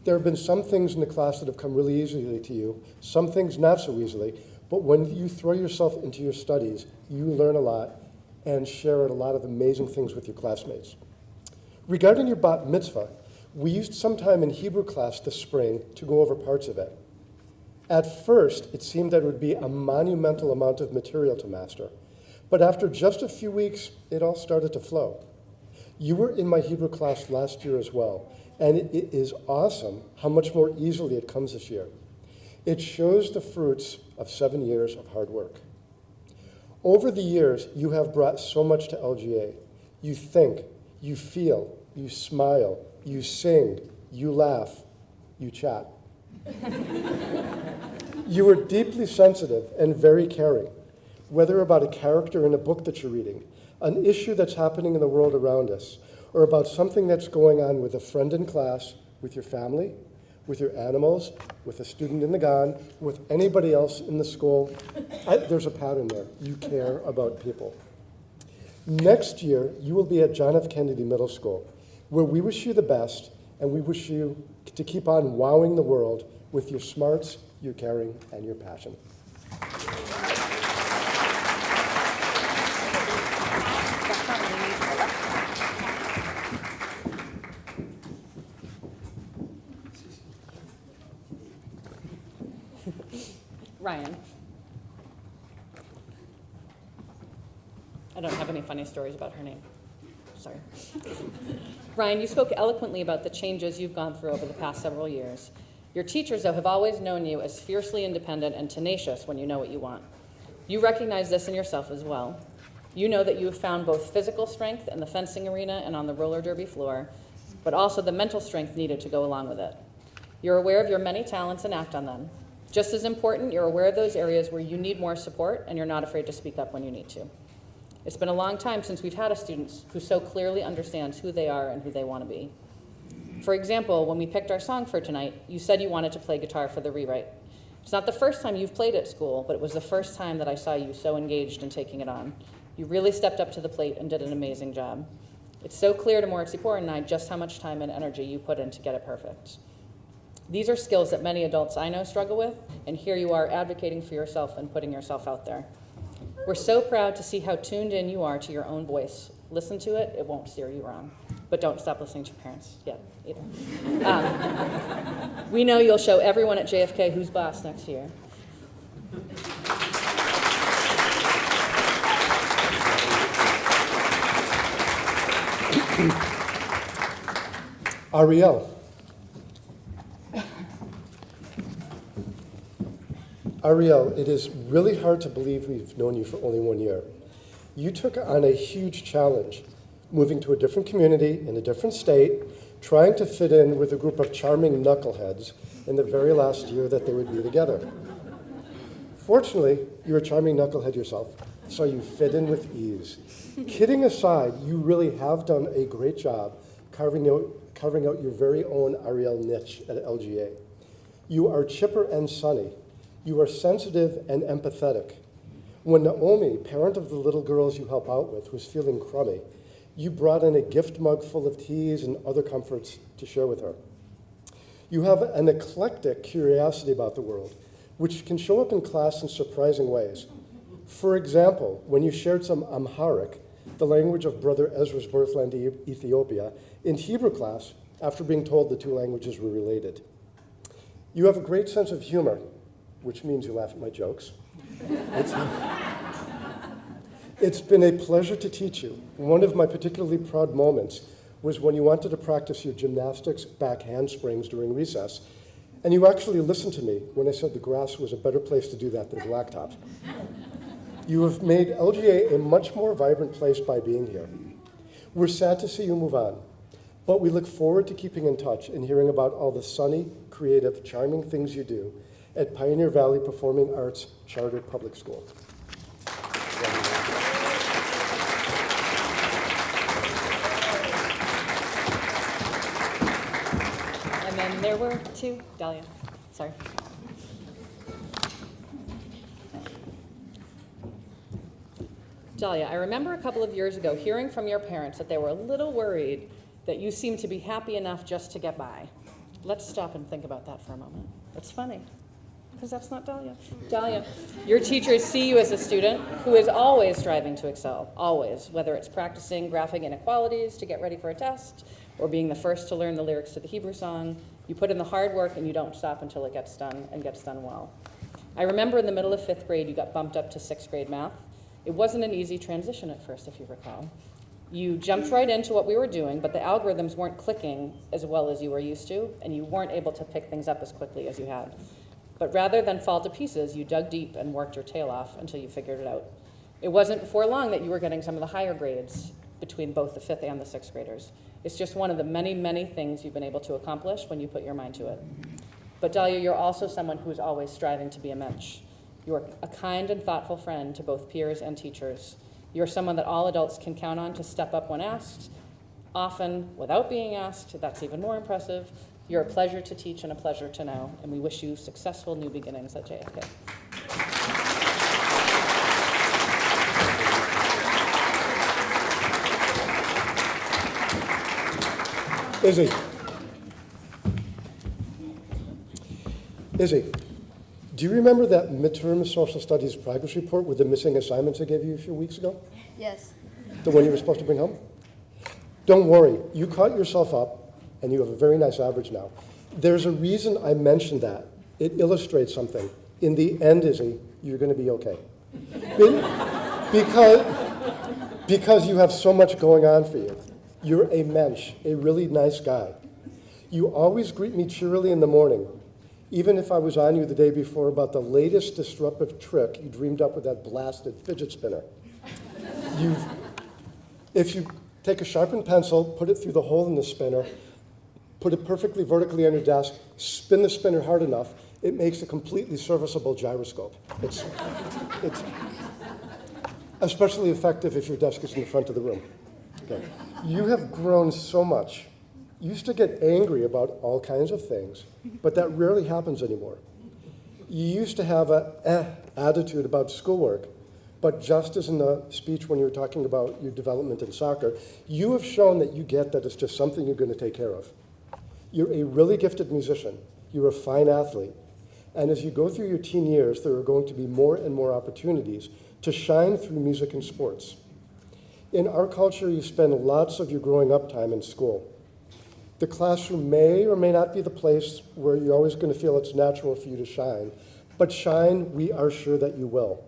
There have been some things in the class that have come really easily to you, some things not so easily, but when you throw yourself into your studies, you learn a lot and share a lot of amazing things with your classmates. Regarding your bat mitzvah, we used some time in Hebrew class this spring to go over parts of it. At first, it seemed that it would be a monumental amount of material to master, but after just a few weeks, it all started to flow. You were in my Hebrew class last year as well, and it is awesome how much more easily it comes this year. It shows the fruits of 7 years of hard work. Over the years, you have brought so much to LGA. You think, you feel, you smile, you sing, you laugh, you chat. You are deeply sensitive and very caring, whether about a character in a book that you're reading, an issue that's happening in the world around us, or about something that's going on with a friend in class, with your family, with your animals, with a student in the GAN, with anybody else in the school. There's a pattern there. You care about people. Next year, you will be at John F. Kennedy Middle School, where we wish you the best, and we wish you to keep on wowing the world with your smarts, your caring, and your passion. Ryan. I don't have any funny stories about her name. Sorry. Ryan, you spoke eloquently about the changes you've gone through over the past several years. Your teachers, though, have always known you as fiercely independent and tenacious when you know what you want. You recognize this in yourself as well. You know that you have found both physical strength in the fencing arena and on the roller derby floor, but also the mental strength needed to go along with it. You're aware of your many talents and act on them. Just as important, you're aware of those areas where you need more support and you're not afraid to speak up when you need to. It's been a long time since we've had a student who so clearly understands who they are and who they want to be. For example, when we picked our song for tonight, you said you wanted to play guitar for the rewrite. It's not the first time you've played at school, but it was the first time that I saw you so engaged in taking it on. You really stepped up to the plate and did an amazing job. It's so clear to Moritz Ipor and I just how much time and energy you put in to get it perfect. These are skills that many adults I know struggle with, and here you are advocating for yourself and putting yourself out there. We're so proud to see how tuned in you are to your own voice. Listen to it, it won't steer you wrong. But don't stop listening to your parents yet, either. We know you'll show everyone at JFK who's boss next year. Ariel. Ariel, it is really hard to believe we've known you for only 1 year. You took on a huge challenge, moving to a different community in a different state, trying to fit in with a group of charming knuckleheads in the very last year that they would be together. Fortunately, you're a charming knucklehead yourself, so you fit in with ease. Kidding aside, you really have done a great job carving out your very own Ariel niche at LGA. You are chipper and sunny. You are sensitive and empathetic. When Naomi, parent of the little girls you help out with, was feeling crummy, you brought in a gift mug full of teas and other comforts to share with her. You have an eclectic curiosity about the world, which can show up in class in surprising ways. For example, when you shared some Amharic, the language of Brother Ezra's birthland, Ethiopia, in Hebrew class after being told the two languages were related. You have a great sense of humor, which means you laugh at my jokes. It's been a pleasure to teach you. One of my particularly proud moments was when you wanted to practice your gymnastics back handsprings during recess, and you actually listened to me when I said the grass was a better place to do that than blacktop. You have made LGA a much more vibrant place by being here. We're sad to see you move on, but we look forward to keeping in touch and hearing about all the sunny, creative, charming things you do at Pioneer Valley Performing Arts Chartered Public School. And then there were two. Dahlia, sorry. Dahlia, I remember a couple of years ago hearing from your parents that they were a little worried that you seemed to be happy enough just to get by. Let's stop and think about that for a moment. It's funny, because that's not Dahlia. Dahlia, your teachers see you as a student who is always striving to excel, always, whether it's practicing graphic inequalities to get ready for a test, or being the first to learn the lyrics to the Hebrew song. You put in the hard work and you don't stop until it gets done, and gets done well. I remember in the middle of 5th grade, you got bumped up to 6th grade math. It wasn't an easy transition at first, if you recall. You jumped right into what we were doing, but the algorithms weren't clicking as well as you were used to, and you weren't able to pick things up as quickly as you had. But rather than fall to pieces, you dug deep and worked your tail off until you figured it out. It wasn't before long that you were getting some of the higher grades between both the 5th and the 6th graders. It's just one of the many, many things you've been able to accomplish when you put your mind to it. But Dahlia, you're also someone who is always striving to be a mensch. You're a kind and thoughtful friend to both peers and teachers. You're someone that all adults can count on to step up when asked, often without being asked. That's even more impressive. You're a pleasure to teach and a pleasure to know, and we wish you successful new beginnings at JFK. Izzy, do you remember that midterm social studies progress report with the missing assignments I gave you a few weeks ago? Yes. The one you were supposed to bring home? Don't worry, you caught yourself up, and you have a very nice average now. There's a reason I mentioned that. It illustrates something. In the end, Izzy, you're going to be okay. Because you have so much going on for you. You're a mensch, a really nice guy. You always greet me cheerily in the morning, even if I was on you the day before about the latest disruptive trick you dreamed up with that blasted fidget spinner. If you take a sharpened pencil, put it through the hole in the spinner, put it perfectly vertically on your desk, spin the spinner hard enough, it makes a completely serviceable gyroscope. It's especially effective if your desk is in the front of the room. Okay. You have grown so much. You used to get angry about all kinds of things, but that rarely happens anymore. You used to have an attitude about schoolwork, but just as in the speech when you were talking about your development in soccer, you have shown that you get that it's just something you're going to take care of. You're a really gifted musician. You're a fine athlete. And as you go through your teen years, there are going to be more and more opportunities to shine through music and sports. In our culture, you spend lots of your growing up time in school. The classroom may or may not be the place where you're always going to feel it's natural for you to shine, but shine, we are sure that you will.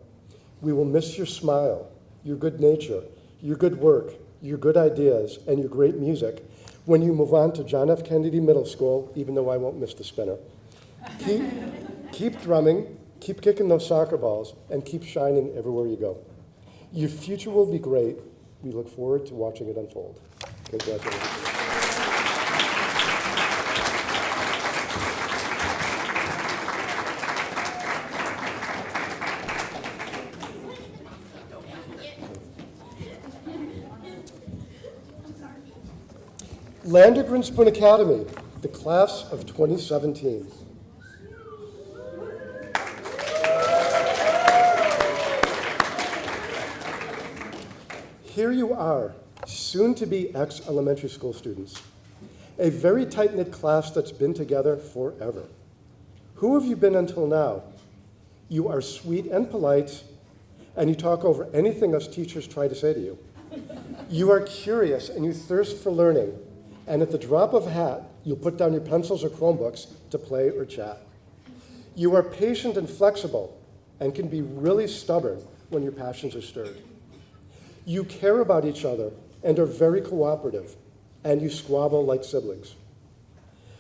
We will miss your smile, your good nature, your good work, your good ideas, and your great music when you move on to John F. Kennedy Middle School, even though I won't miss the spinner. Keep drumming, keep kicking those soccer balls, and keep shining everywhere you go. Your future will be great. We look forward to watching it unfold. Congratulations. Lander-Grinspoon Academy, the class of 2017. Here you are, soon-to-be ex-elementary school students, a very tight-knit class that's been together forever. Who have you been until now? You are sweet and polite, and you talk over anything us teachers try to say to you. You are curious, and you thirst for learning, and at the drop of a hat, you'll put down your pencils or Chromebooks to play or chat. You are patient and flexible, and can be really stubborn when your passions are stirred. You care about each other and are very cooperative, and you squabble like siblings.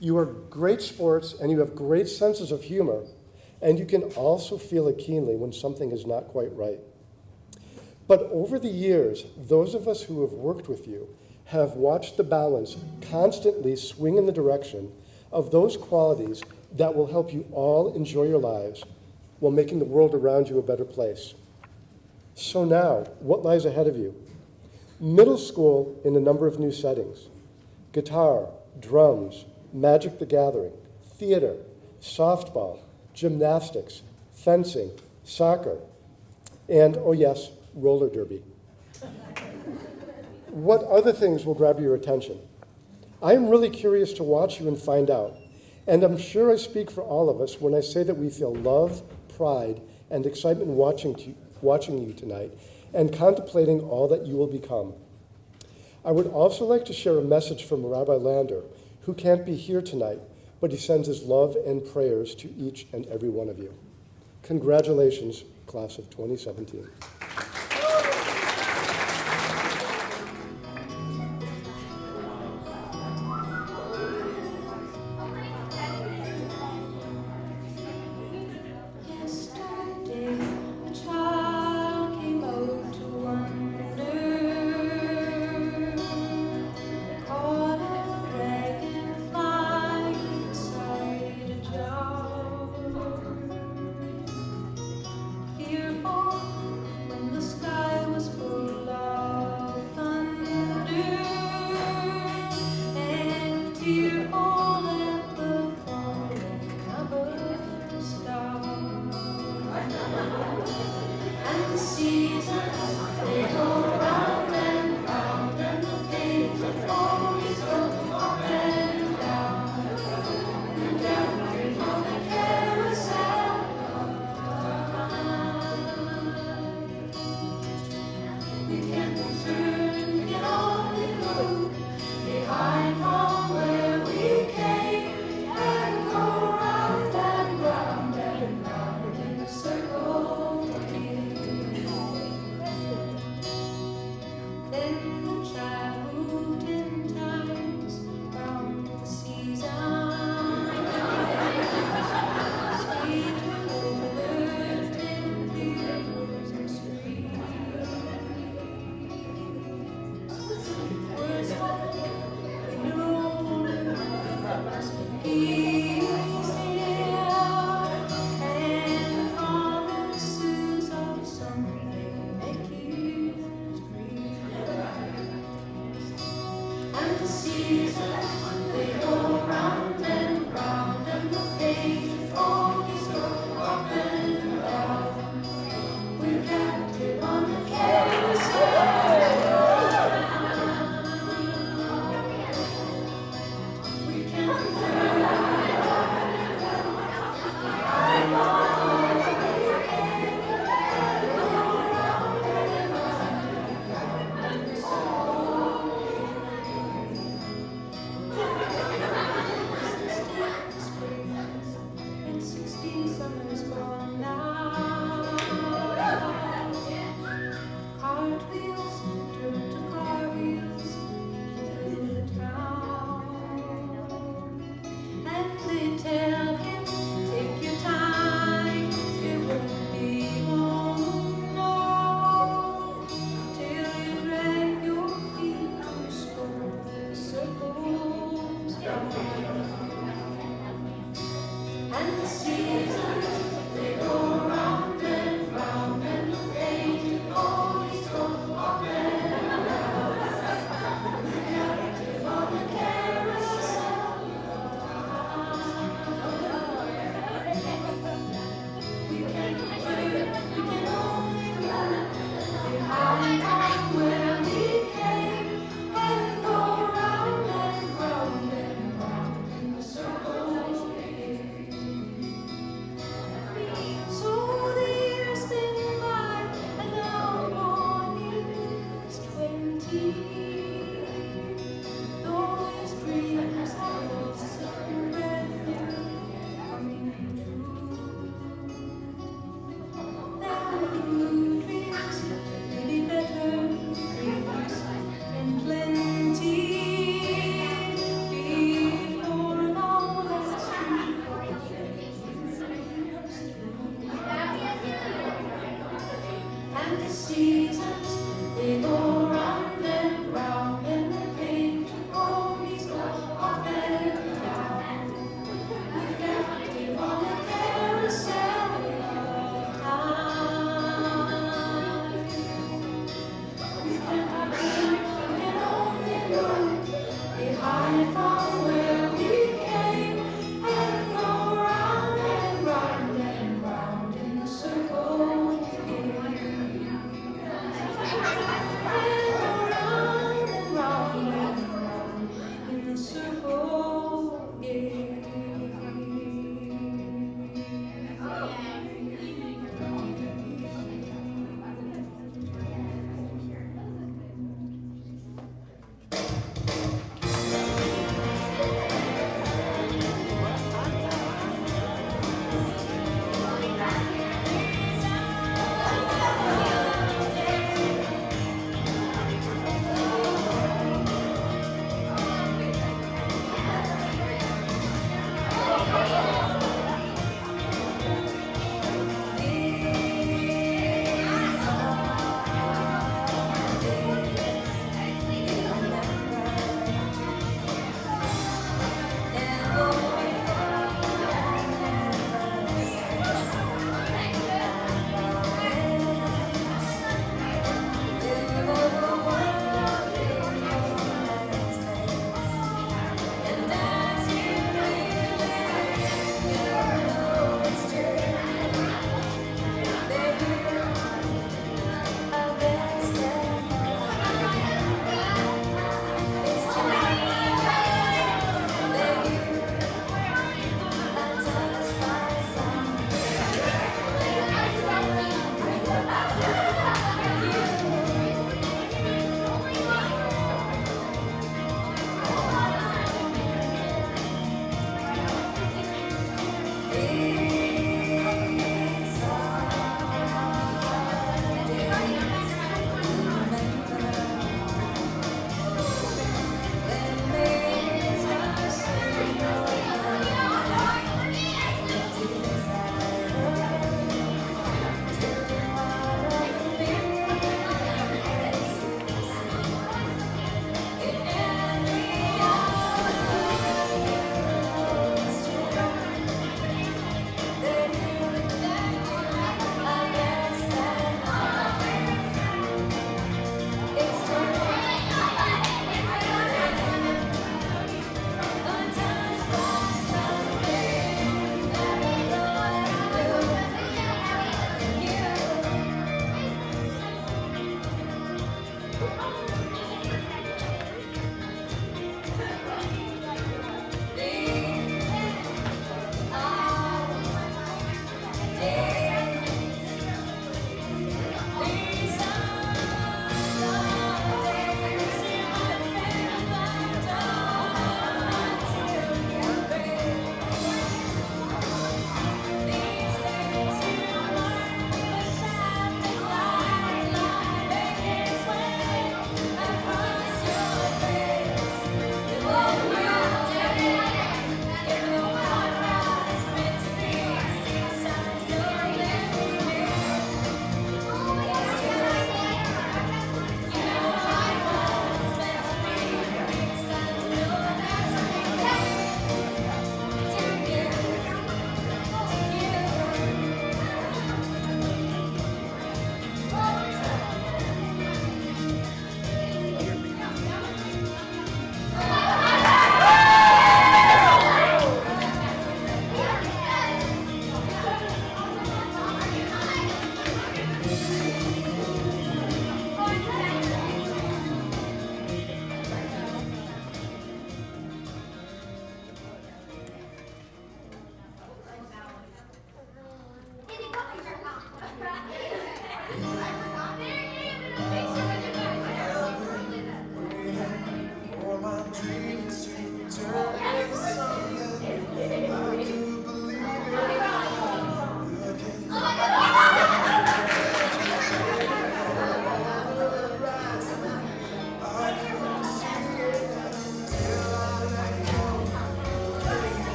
You are great sports, and you have great senses of humor, and you can also feel it keenly when something is not quite right. But over the years, those of us who have worked with you have watched the balance constantly swing in the direction of those qualities that will help you all enjoy your lives while making the world around you a better place. So now, what lies ahead of you? Middle school in a number of new settings. Guitar, drums, Magic the Gathering, theater, softball, gymnastics, fencing, soccer, and, oh yes, roller derby. What other things will grab your attention? I am really curious to watch you and find out, and I'm sure I speak for all of us when I say that we feel love, pride, and excitement watching you tonight and contemplating all that you will become. I would also like to share a message from Rabbi Lander, who can't be here tonight, but he sends his love and prayers to each and every one of you. Congratulations, class of 2017.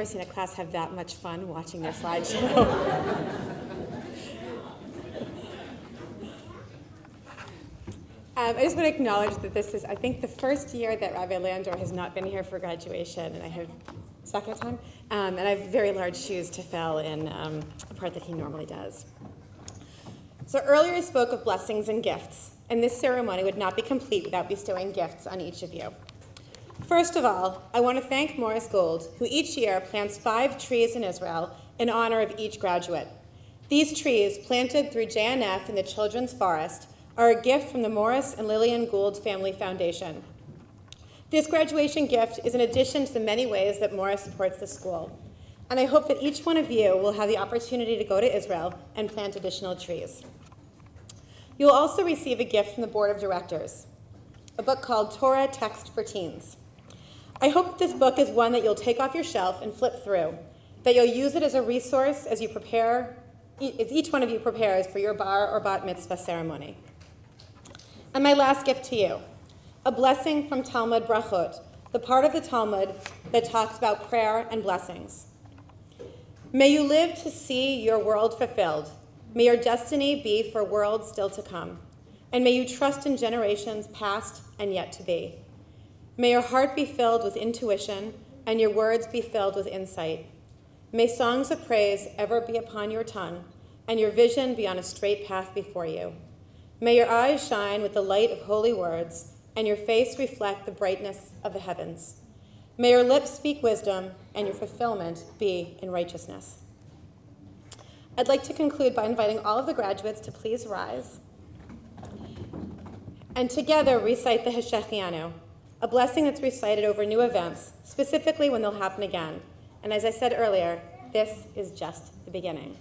seen a class have that much fun watching their slideshow. I just want to acknowledge that this is, I think, the first year that Rabbi Lander has not been here for graduation, and I have second time, and I have very large shoes to fill in a part that he normally does. So earlier I spoke of blessings and gifts, and this ceremony would not be complete without bestowing gifts on each of you. First of all, I want to thank Morris Gold, who each year plants 5 trees in Israel in honor of each graduate. These trees, planted through JNF in the Children's Forest, are a gift from the Morris and Lillian Gould Family Foundation. This graduation gift is in addition to the many ways that Morris supports the school, and I hope that each one of you will have the opportunity to go to Israel and plant additional trees. You will also receive a gift from the Board of Directors, a book called Torah Text for Teens. I hope this book is one that you'll take off your shelf and flip through, that you'll use it as a resource as you prepare, as each one of you prepares for your bar or bat mitzvah ceremony. And my last gift to you, a blessing from Talmud Brachot, the part of the Talmud that talks about prayer and blessings. May you live to see your world fulfilled. May your destiny be for worlds still to come. And may you trust in generations past and yet to be. May your heart be filled with intuition and your words be filled with insight. May songs of praise ever be upon your tongue and your vision be on a straight path before you. May your eyes shine with the light of holy words and your face reflect the brightness of the heavens. May your lips speak wisdom and your fulfillment be in righteousness. I'd like to conclude by inviting all of the graduates to please rise and together recite the Heshechianu, a blessing that's recited over new events, specifically when they'll happen again. And as I said earlier, this is just the beginning.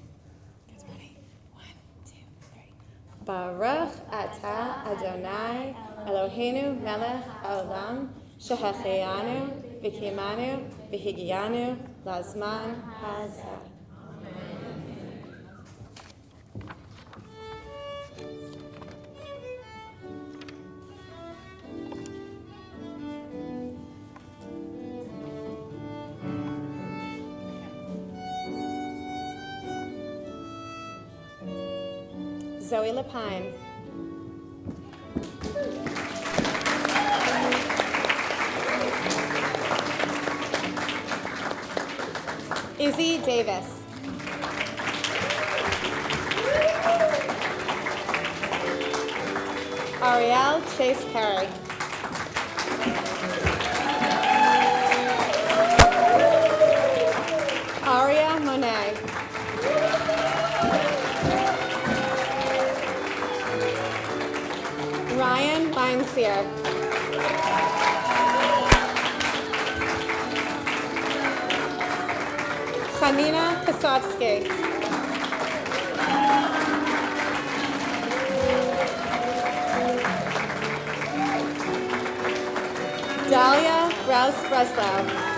Baruch atah Adonai Eloheinu melech haolam shehechianu v'kimanu v'higianu lazman hazeh. Zoe Lapine. Izzy Davis. Ariel Chase Perry. Aria Monet. Ryan Weinseer. Shanina Kasovsky. Dahlia Rouse-Breslau.